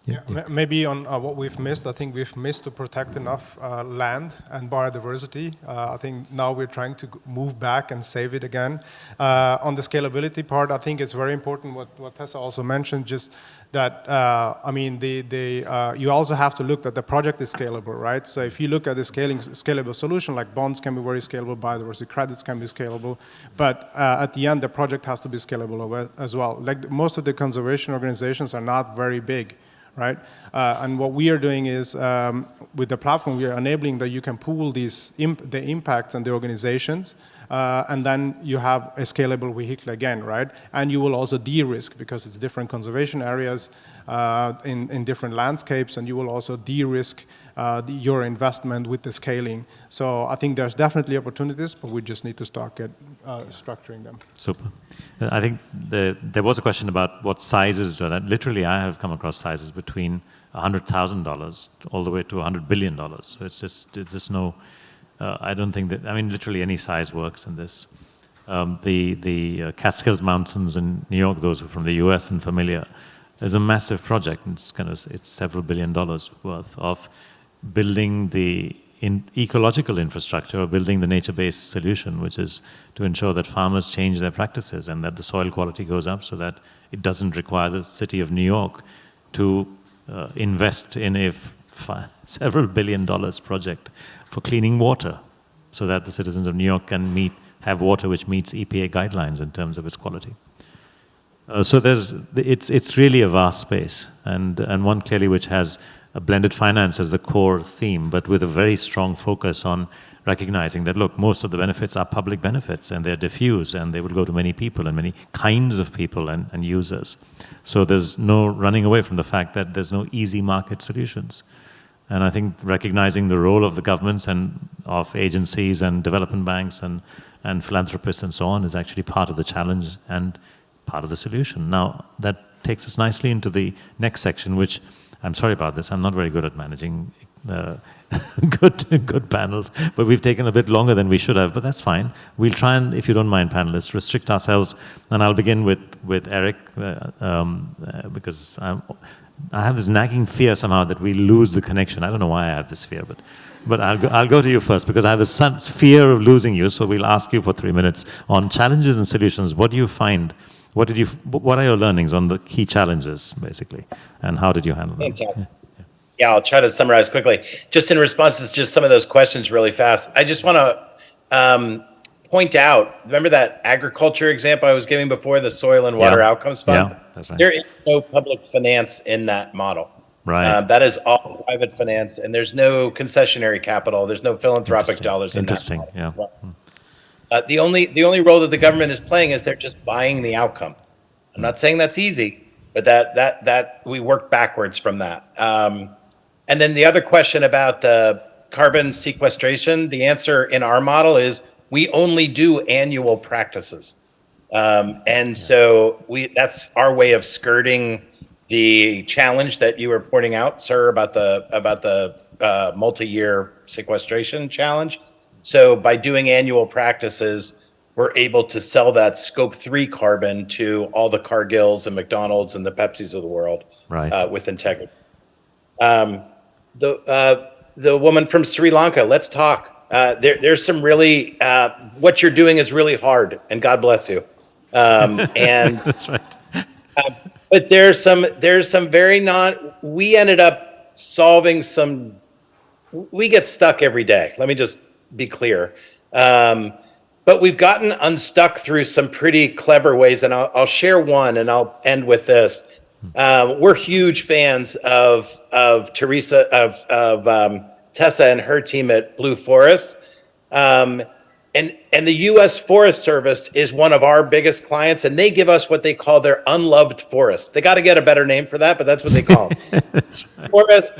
Yeah, maybe on what we've missed, I think we've missed to protect enough land and biodiversity. I think now we're trying to move back and save it again. On the scalability part, I think it's very important what Tessa also mentioned, just that, you also have to look that the project is scalable, right? So if you look at the scalable solution, like bonds can be very scalable, biodiversity credits can be scalable, but at the end, the project has to be scalable as well. Like most of the conservation organizations are not very big, right? And what we are doing is, with the platform, we are enabling that you can pool the impacts on the organizations, and then you have a scalable vehicle again, right? And you will also de-risk because it's different conservation areas in different landscapes, and you will also de-risk your investment with the scaling. So I think there's definitely opportunities, but we just need to start structuring them. Super. I think there was a question about what sizes do that. Literally, I have come across sizes between $100,000 all the way to $100 billion. So it's just no, I don't think that, literally any size works in this. The Catskills Mountains in New York, those who are from the US and familiar, is a massive project. It's several $1 billion worth of building the ecological infrastructure, or building the nature-based solution, which is to ensure that farmers change their practices and that the soil quality goes up so that it doesn't require the city of New York to invest in a several $1 billion project for cleaning water so that the citizens of New York can have water which meets EPA guidelines in terms of its quality. So it's really a vast space, and one clearly which has a blended finance as the core theme, but with a very strong focus on recognizing that, look, most of the benefits are public benefits, and they're diffuse, and they will go to many people and many kinds of people and users. So there's no running away from the fact that there's no easy market solutions. And I think recognizing the role of the governments and of agencies and development banks and philanthropists and so on is actually part of the challenge and part of the solution. Now, that takes us nicely into the next section, which, I'm sorry about this, I'm not very good at managing good panels, but we've taken a bit longer than we should have, but that's fine. We'll try and, if you don't mind, panelists, restrict ourselves, and I'll begin with Eric, because I have this nagging fear somehow that we lose the connection. I don't know why I have this fear, but I'll go to you first, because I have this fear of losing you, so we'll ask you for 3 minutes on challenges and solutions. What do you find? What are your learnings on the key challenges, basically, and how did you handle them? Fantastic. Yeah, I'll try to summarize quickly. Just in response to just some of those questions really fast, I just want to point out, remember that agriculture example I was giving before, the Soil and Water Outcomes Fund? Yeah, that's right. There is no public finance in that model. Right. That is all private finance, and there's no concessionary capital. There's no philanthropic dollars in that model. Yeah. The only role that the government is playing is they're just buying the outcome. I'm not saying that's easy, but that we work backwards from that. And then the other question about the carbon sequestration, the answer in our model is we only do annual practices. So that's our way of skirting the challenge that you were pointing out, sir, about the multi-year sequestration challenge. So by doing annual practices, we're able to sell that scope 3 carbon to all the Cargills and McDonald's and the Pepsis of the world, with integrity. The woman from Sri Lanka, let's talk. There's some really, what you're doing is really hard, and God bless you. And that's right. But there's some very we ended up solving some, we get stuck every day. Let me just be clear. But we've gotten unstuck through some pretty clever ways, and I'll share one, and I'll end with this. We're huge fans of Tessa and her team at Blue Forest. And the U.S. Forest Service is one of our biggest clients, and they give us what they call their unloved forests. They got to get a better name for that, but that's what they call them. That's right. Forests.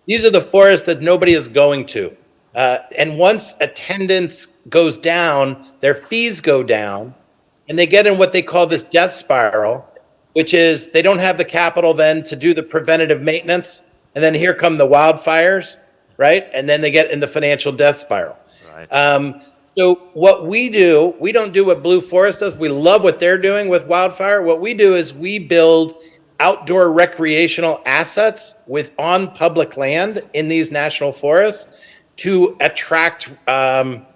These are the forests that nobody is going to. And once attendance goes down, their fees go down, and they get in what they call this death spiral, which is they don't have the capital then to do the preventative maintenance, and then here come the wildfires, right? And then they get in the financial death spiral. Right. So what we do, we don't do what Blue Forest does. We love what they're doing with wildfire. What we do is we build outdoor recreational assets on public land in these national forests to attract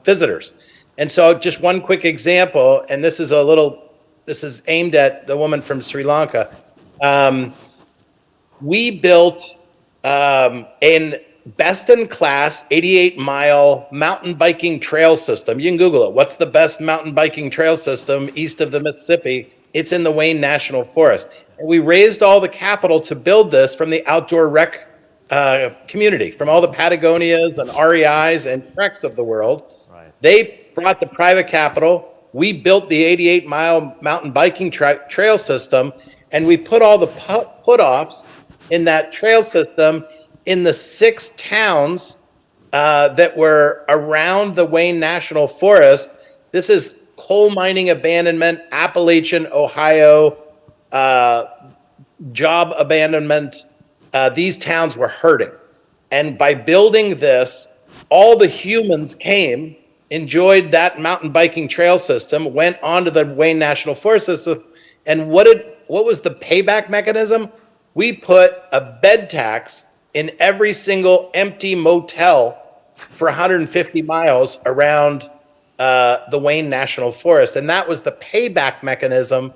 visitors. And so just one quick example, and this is aimed at the woman from Sri Lanka. We built an best-in-class 88-mile mountain biking trail system. You can Google it. What's the best mountain biking trail system east of the Mississippi? It's in the Wayne National Forest. And we raised all the capital to build this from the outdoor rec community, from all the Patagonias and REIs and Treks of the world. Right. They brought the private capital. We built the 88-mile mountain biking trail system, and we put all the put-offs in that trail system in the 6 towns that were around the Wayne National Forest. This is coal mining abandonment, Appalachian, Ohio, job abandonment. These towns were hurting. And by building this, all the humans came, enjoyed that mountain biking trail system, went onto the Wayne National Forest system, and what was the payback mechanism? We put a bed tax in every single empty motel for 150 miles around the Wayne National Forest. And that was the payback mechanism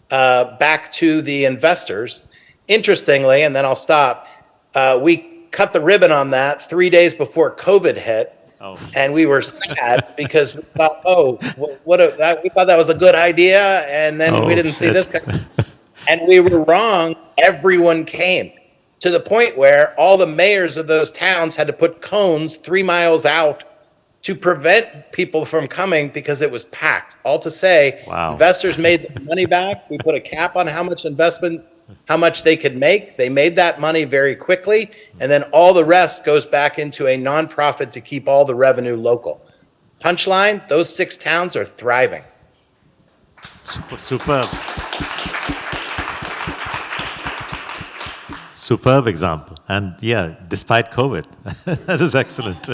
back to the investors. Interestingly, and then I'll stop, we cut the ribbon on that 3 days before COVID hit. Oh. And we were sad because we thought, we thought that was a good idea, and then we didn't see this guy. And we were wrong. Everyone came, to the point where all the mayors of those towns had to put cones 3 miles out to prevent people from coming because it was packed. All to say, investors made the money back. We put a cap on how much they could make. They made that money very quickly, and then all the rest goes back into a nonprofit to keep all the revenue local. Punchline, those 6 towns are thriving. Superb. Superb example. And yeah, despite COVID, that is excellent.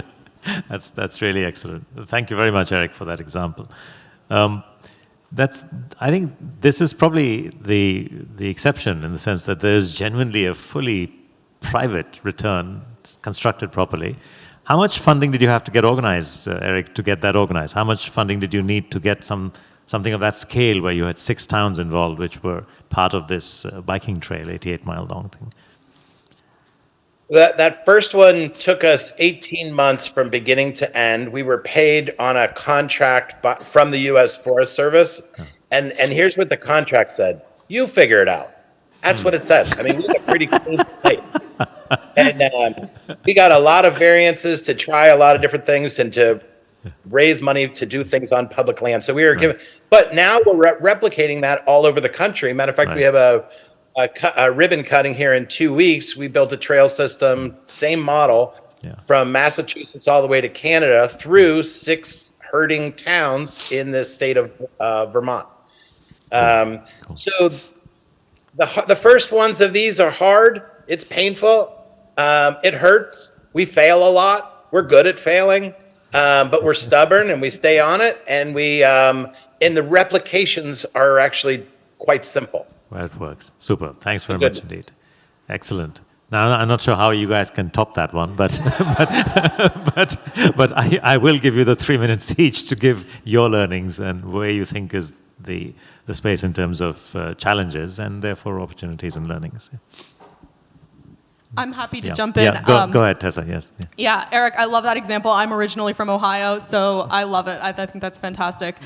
That's really excellent. Thank you very much, Eric, for that example. I think this is probably the exception, in the sense that there is genuinely a fully private return constructed properly. How much funding did you have to get organized, Eric, to get that organized? How much funding did you need to get something of that scale, where you had 6 towns involved, which were part of this biking trail, 88-mile long thing? That first one took us 18 months from beginning to end. We were paid on a contract from the U.S. Forest Service. And here's what the contract said. You figure it out. That's what it says. I mean, we got a pretty clean slate. And we got a lot of variances to try a lot of different things and to raise money to do things on public land. So we were given, but now we're replicating that all over the country. Matter of fact, we have a ribbon cutting here in 2 weeks. We built a trail system, same model, from Massachusetts all the way to Canada through 6 hurting towns in the state of Vermont. So the first ones of these are hard. It's painful. It hurts. We fail a lot. We're good at failing, but we're stubborn and we stay on it. And and the replications are actually quite simple. Well, it works. Super. Thanks very much indeed. Excellent. Now, I'm not sure how you guys can top that one, but but I will give you the 3 minutes each to give your learnings and where you think is the space in terms of challenges and therefore opportunities and learnings. I'm happy to jump in. Yeah, go ahead, Tessa, yes. Yeah, Eric, I love that example. I'm originally from Ohio, so I love it. I think that's fantastic.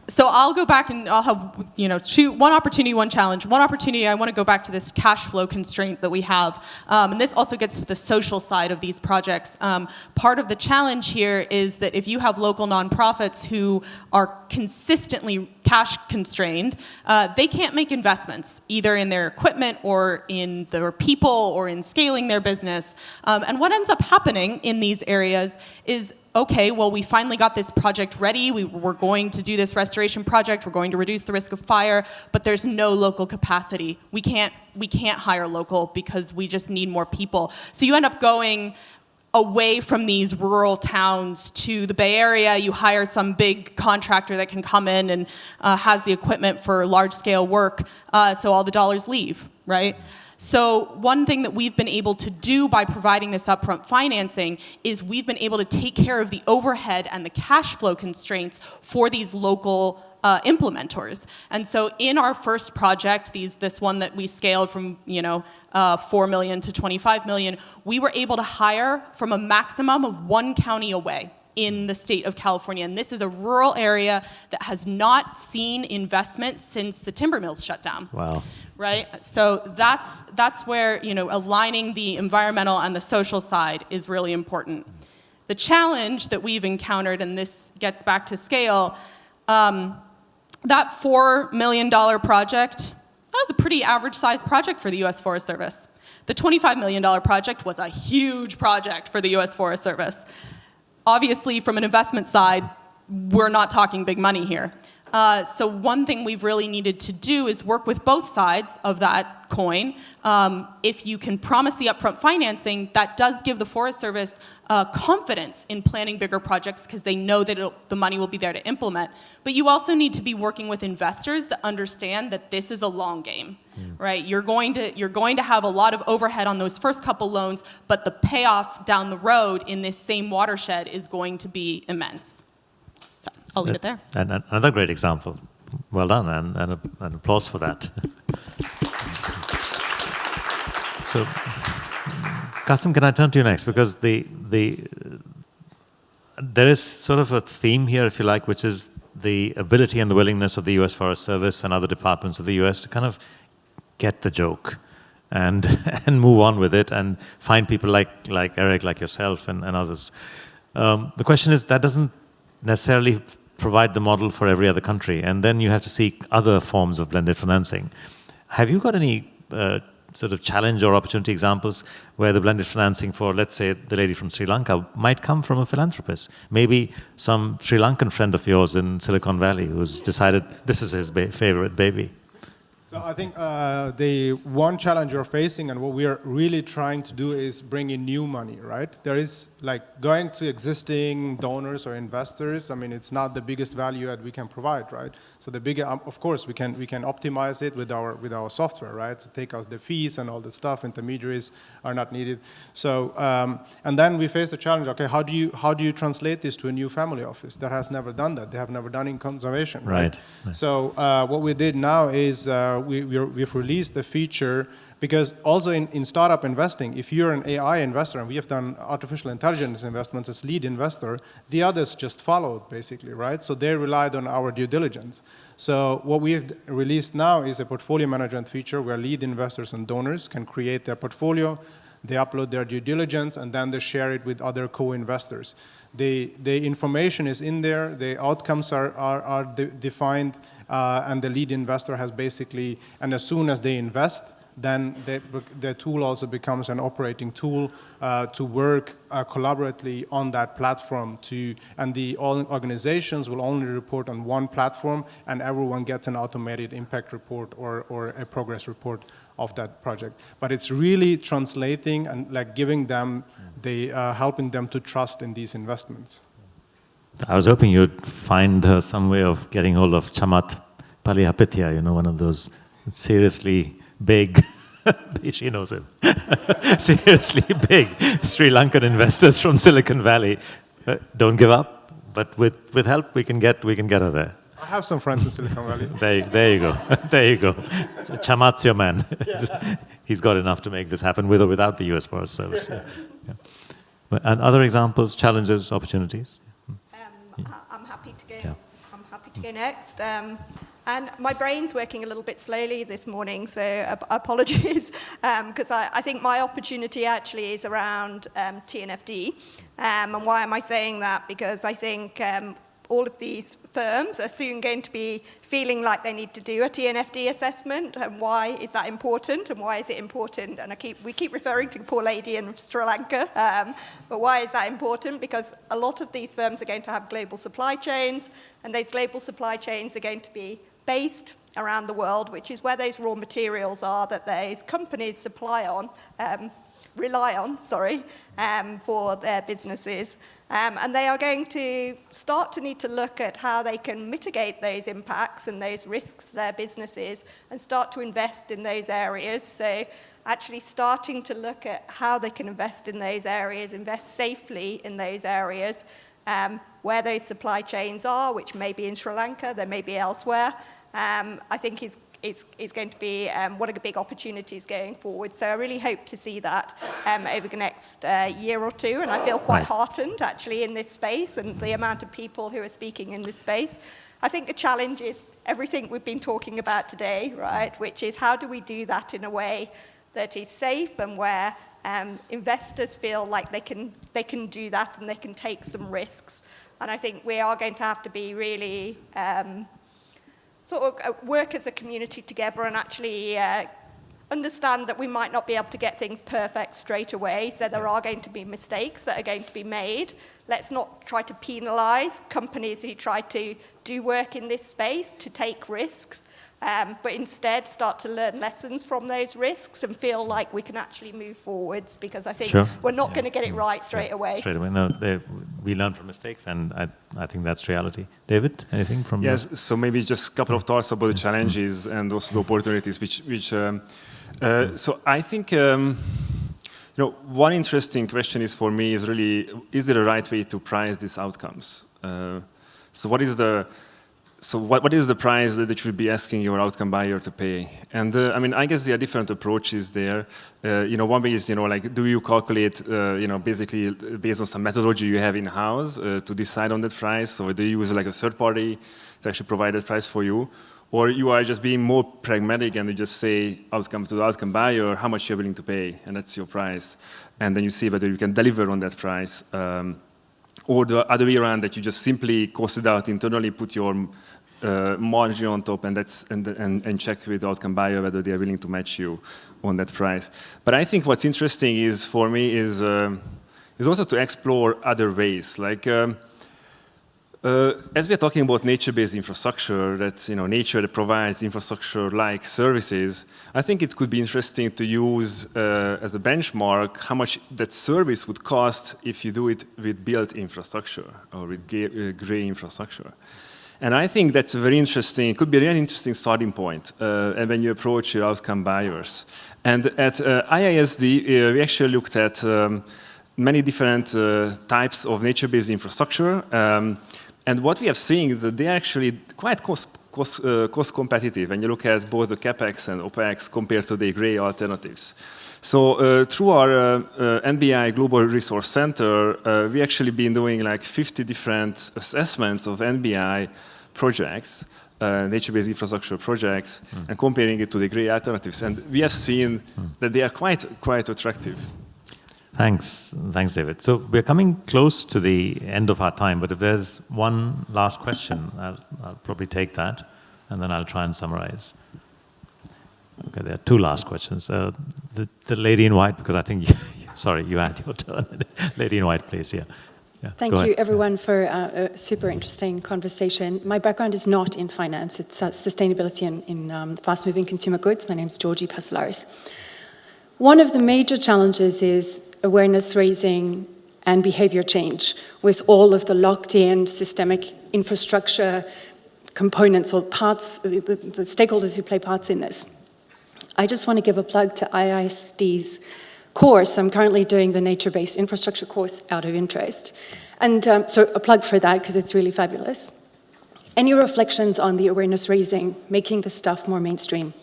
So I'll go back and I'll have, one opportunity, one challenge. One opportunity, I want to go back to this cash flow constraint that we have. And this also gets to the social side of these projects. Part of the challenge here is that if you have local nonprofits who are consistently cash constrained, they can't make investments, either in their equipment or in their people or in scaling their business. And what ends up happening in these areas is, okay, well, we finally got this project ready. We're going to do this restoration project. We're going to reduce the risk of fire, but there's no local capacity. We can't hire local because we just need more people. So you end up going away from these rural towns to the Bay Area. You hire some big contractor that can come in and has the equipment for large-scale work, so all the dollars leave, right? So one thing that we've been able to do by providing this upfront financing is we've been able to take care of the overhead and the cash flow constraints for these local implementers. And so in our first project, this one that we scaled from 4 million to 25 million, we were able to hire from a maximum of 1 county away in the state of California. And this is a rural area that has not seen investment since the timber mills shut down. Wow. Right? So that's where, aligning the environmental and the social side is really important. The challenge that we've encountered, and this gets back to scale, that $4 million project, that was a pretty average sized project for the U.S. Forest Service. The $25 million project was a huge project for the U.S. Forest Service. Obviously, from an investment side, we're not talking big money here. So one thing we've really needed to do is work with both sides of that coin. If you can promise the upfront financing, that does give the Forest Service confidence in planning bigger projects because they know that the money will be there to implement. But you also need to be working with investors that understand that this is a long game, right? You're going to have a lot of overhead on those first couple loans, but the payoff down the road in this same watershed is going to be immense. So I'll leave it there. And another great example. Well done, and applause for that. So, Kasim, can I turn to you next? Because there is sort of a theme here, if you like, which is the ability and the willingness of the U.S. Forest Service and other departments of the U.S. to kind of get the joke and move on with it and find people like Eric, like yourself, and others. The question is, that doesn't necessarily provide the model for every other country, and then you have to seek other forms of blended financing. Have you got any sort of challenge or opportunity examples where the blended financing for, let's say, the lady from Sri Lanka might come from a philanthropist? Maybe some Sri Lankan friend of yours in Silicon Valley who's decided this is his favorite baby. So I think the one challenge you're facing and what we are really trying to do is bring in new money, right? There is like going to existing donors or investors. I mean, it's not the biggest value that we can provide, right? So the bigger, of course, we can optimize it with our software, right? To take out the fees and all the stuff. Intermediaries are not needed. So and then we face the challenge. Okay, how do you translate this to a new family office that has never done that? They have never done in conservation, right? So what we did now is we've released the feature, because also in startup investing, if you're an AI investor, and we have done artificial intelligence investments as lead investor, the others just followed, basically, right? So they relied on our due diligence. So what we've released now is a portfolio management feature where lead investors and donors can create their portfolio, they upload their due diligence, and then they share it with other co-investors. The information is in there, the outcomes are defined, and the lead investor has basically, and as soon as they invest, then the tool also becomes an operating tool to work collaboratively on that platform. And the organizations will only report on one platform, and everyone gets an automated impact report or a progress report of that project. But it's really translating and like giving them helping them to trust in these investments. I was hoping you'd find some way of getting hold of Chamath Palihapitiya, one of those seriously big, she knows him, seriously big Sri Lankan investors from Silicon Valley. Don't give up, but with help we can get her there. I have some friends in Silicon Valley. There you go. There you go. Chamath's your man. Yeah. He's got enough to make this happen with or without the US Forest Service. Yeah. Yeah. And other examples, challenges, opportunities? I'm happy to go. Yeah. I'm happy to go next. And my brain's working a little bit slowly this morning, so apologies, because I think my opportunity actually is around TNFD. And why am I saying that? Because I think all of these firms are soon going to be feeling like they need to do a TNFD assessment. And why is that important? And why is it important? And we keep referring to the poor lady in Sri Lanka. But why is that important? Because a lot of these firms are going to have global supply chains, and those global supply chains are going to be based around the world, which is where those raw materials are that those companies rely on, for their businesses. And they are going to start to need to look at how they can mitigate those impacts and those risks to their businesses and start to invest in those areas. So actually starting to look at how they can invest in those areas, invest safely in those areas, where those supply chains are, which may be in Sri Lanka, they may be elsewhere, I think is going to be one of the big opportunities going forward. So I really hope to see that over the next year or two, and I feel quite heartened actually in this space and the amount of people who are speaking in this space. I think the challenge is everything we've been talking about today, right, which is how do we do that in a way that is safe and where investors feel like they can do that and they can take some risks. And I think we are going to have to be really work as a community together and actually understand that we might not be able to get things perfect straight away, so there are going to be mistakes that are going to be made. Let's not try to penalize companies who try to do work in this space, to take risks, but instead start to learn lessons from those risks and feel like we can actually move forwards, because I think we're not going to get it right straight away. Straight away. No, we learn from mistakes, and I think that's reality. David, anything from Yes, so maybe just a couple of thoughts about the challenges and also the opportunities, so I think one interesting question is for me is really, is there a right way to price these outcomes? So what is the price that you should be asking your outcome buyer to pay? And I guess there are different approaches there. One way is, do you calculate, basically based on some methodology you have in-house to decide on that price? Or do you use like a third party to actually provide that price for you? Or you are just being more pragmatic and you just say outcome to the outcome buyer, how much you're willing to pay, and that's your price. And then you see whether you can deliver on that price. Or the other way around, that you just simply cost it out internally, put your margin on top, and check with the outcome buyer whether they are willing to match you on that price. But I think what's interesting is, for me, is also to explore other ways. Like, as we are talking about nature-based infrastructure, that's nature that provides infrastructure-like services, I think it could be interesting to use as a benchmark how much that service would cost if you do it with built infrastructure or with gray infrastructure. And I think that's very interesting. It could be a really interesting starting point when you approach your outcome buyers. And at IISD, we actually looked at many different types of nature-based infrastructure. And what we have seen is that they're actually quite cost competitive when you look at both the CapEx and OpEx compared to the gray alternatives. So through our NBI Global Resource Center, we actually been doing like 50 different assessments of NBI projects, nature-based infrastructure projects, and comparing it to the gray alternatives. And we have seen that they are quite attractive. Thanks, David. So we're coming close to the end of our time, but if there's one last question, I'll probably take that, and then I'll try and summarize. Okay, there are two last questions. The lady in white, because I think, sorry, you had your turn. Lady in white, please, yeah. Thank you, everyone, for a super interesting conversation. My background is not in finance. It's sustainability in fast-moving consumer goods. My name is Georgie Pasalaris. One of the major challenges is awareness raising and behavior change with all of the locked-in systemic infrastructure components or parts, the stakeholders who play parts in this. I just want to give a plug to IISD's course. I'm currently doing the nature-based infrastructure course out of interest. And so a plug for that because it's really fabulous. Any reflections on the awareness raising, making this stuff more mainstream?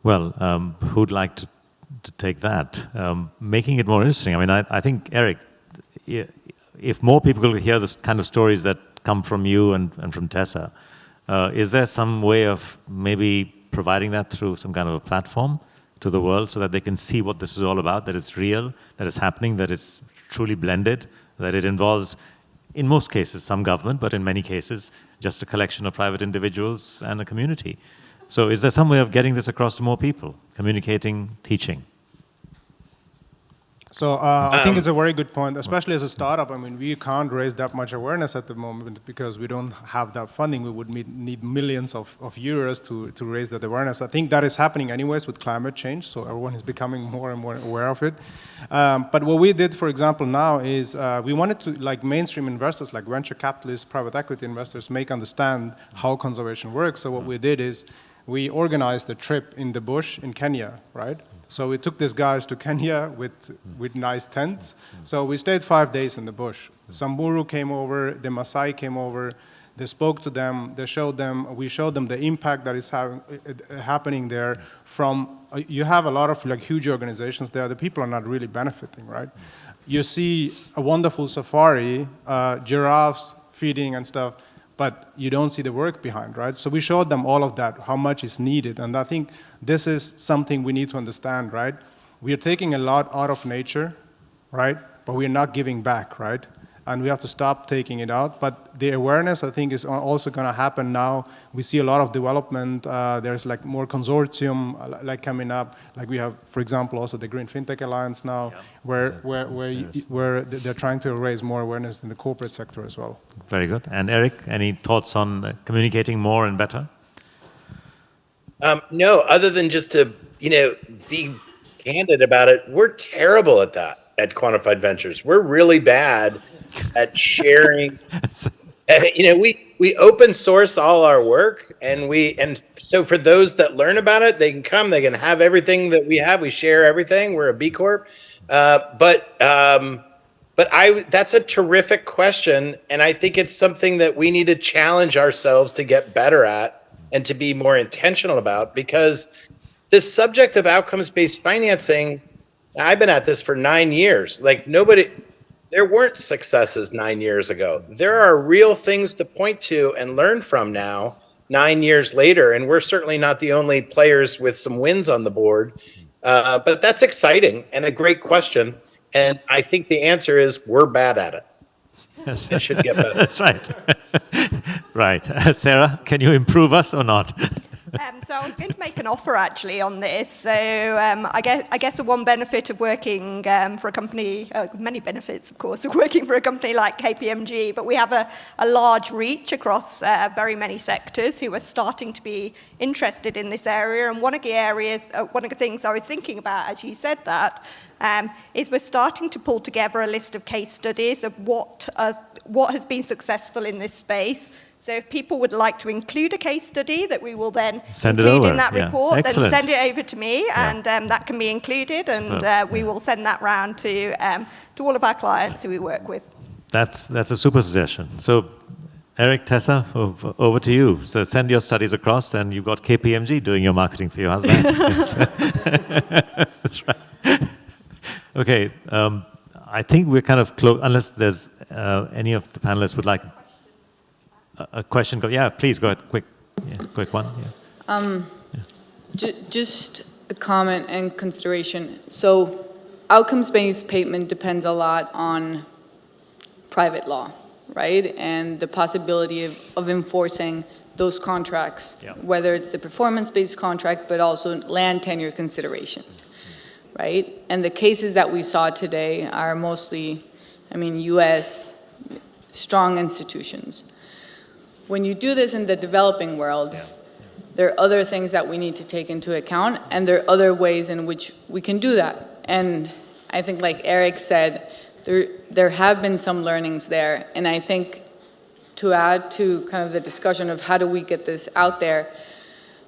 Well, who'd like to take that? Making it more interesting. I mean, I think, Eric, if more people could hear this kind of stories that come from you and from Tessa, is there some way of maybe providing that through some kind of a platform to the world so that they can see what this is all about, that it's real, that it's happening, that it's truly blended, that it involves, in most cases, some government, but in many cases, just a collection of private individuals and a community. So is there some way of getting this across to more people, communicating, teaching? So I think it's a very good point, especially as a startup. I mean, we can't raise that much awareness at the moment because we don't have that funding. We would need millions of euros to raise that awareness. I think that is happening anyways with climate change, so everyone is becoming more and more aware of it. But what we did, for example, now is we wanted to, like mainstream investors, like venture capitalists, private equity investors, understand how conservation works. So what we did is we organized a trip in the bush in Kenya, right? So we took these guys to Kenya with nice tents. So we stayed 5 days in the bush. Samburu came over, the Maasai came over, they spoke to them, we showed them the impact that is happening there from, you have a lot of like huge organizations there, the people are not really benefiting, right? You see a wonderful safari, giraffes feeding and stuff, but you don't see the work behind, right? So we showed them all of that, how much is needed. And I think this is something we need to understand, right? We are taking a lot out of nature, right? But we're not giving back, right? And we have to stop taking it out. But the awareness, I think, is also going to happen now. We see a lot of development. There's like more consortium like coming up. Like we have, for example, also the Green FinTech Alliance now, where they're trying to raise more awareness in the corporate sector as well. Very good. And Eric, any thoughts on communicating more and better? No, other than just to, be candid about it. We're terrible at that at Quantified Ventures. We're really bad at sharing. We open source all our work, and so for those that learn about it, they can come, they can have everything that we have. We share everything. We're a B Corp. But that's a terrific question, and I think it's something that we need to challenge ourselves to get better at and to be more intentional about, because this subject of outcomes-based financing, I've been at this for 9 years. Like there weren't successes 9 years ago. There are real things to point to and learn from now, 9 years later, and we're certainly not the only players with some wins on the board. But that's exciting and a great question. And I think the answer is we're bad at it. Yes. It should get better. That's right. Right. Sarah, can you improve us or not? So I was going to make an offer actually on this. So I guess the one benefit of working for a company, many benefits of course, of working for a company like KPMG, but we have a large reach across very many sectors who are starting to be interested in this area. And one of the things I was thinking about as you said that, is we're starting to pull together a list of case studies of what has been successful in this space. So if people would like to include a case study that we will then include in that report, then send it over to me, and that can be included, and we will send that round to all of our clients who we work with. That's a super suggestion. So Eric, Tessa, over to you. So send your studies across, and you've got KPMG doing your marketing for you. How's that? That's right. Okay, I think we're kind of close, unless there's any of the panelists would like a question. Yeah, please go ahead, quick one. Yeah. Just a comment and consideration. So outcomes-based payment depends a lot on private law, right? And the possibility of enforcing those contracts, whether it's the performance-based contract, but also land tenure considerations, right? And the cases that we saw today are mostly, I mean, US, strong institutions. When you do this in the developing world, there are other things that we need to take into account, and there are other ways in which we can do that. And I think, like Eric said, there have been some learnings there, and I think to add to kind of the discussion of how do we get this out there,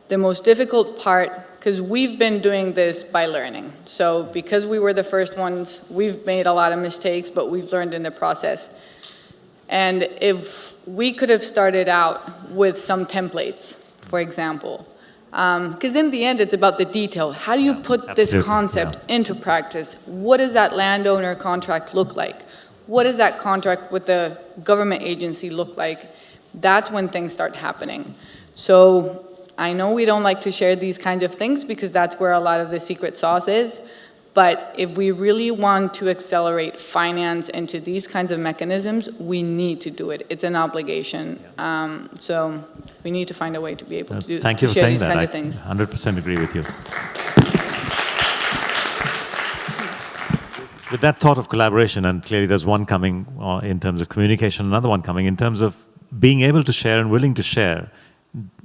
the most difficult part, because we've been doing this by learning. So because we were the first ones, we've made a lot of mistakes, but we've learned in the process. And if we could have started out with some templates, for example, because in the end, it's about the detail. How do you put this concept into practice? What does that landowner contract look like? What does that contract with the government agency look like? That's when things start happening. So I know we don't like to share these kinds of things because that's where a lot of the secret sauce is. But if we really want to accelerate finance into these kinds of mechanisms, we need to do it. It's an obligation. So we need to find a way to be able to do Thank you for share saying these that. kinds of things. I 100% agree with you. With that thought of collaboration, and clearly there's one coming in terms of communication, another one coming in terms of being able to share and willing to share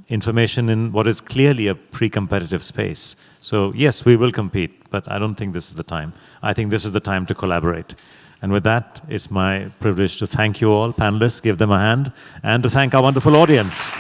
information in what is clearly a pre-competitive space. So yes, we will compete, but I don't think this is the time. I think this is the time to collaborate. And with that, it's my privilege to thank you all, panelists, give them a hand, and to thank our wonderful audience.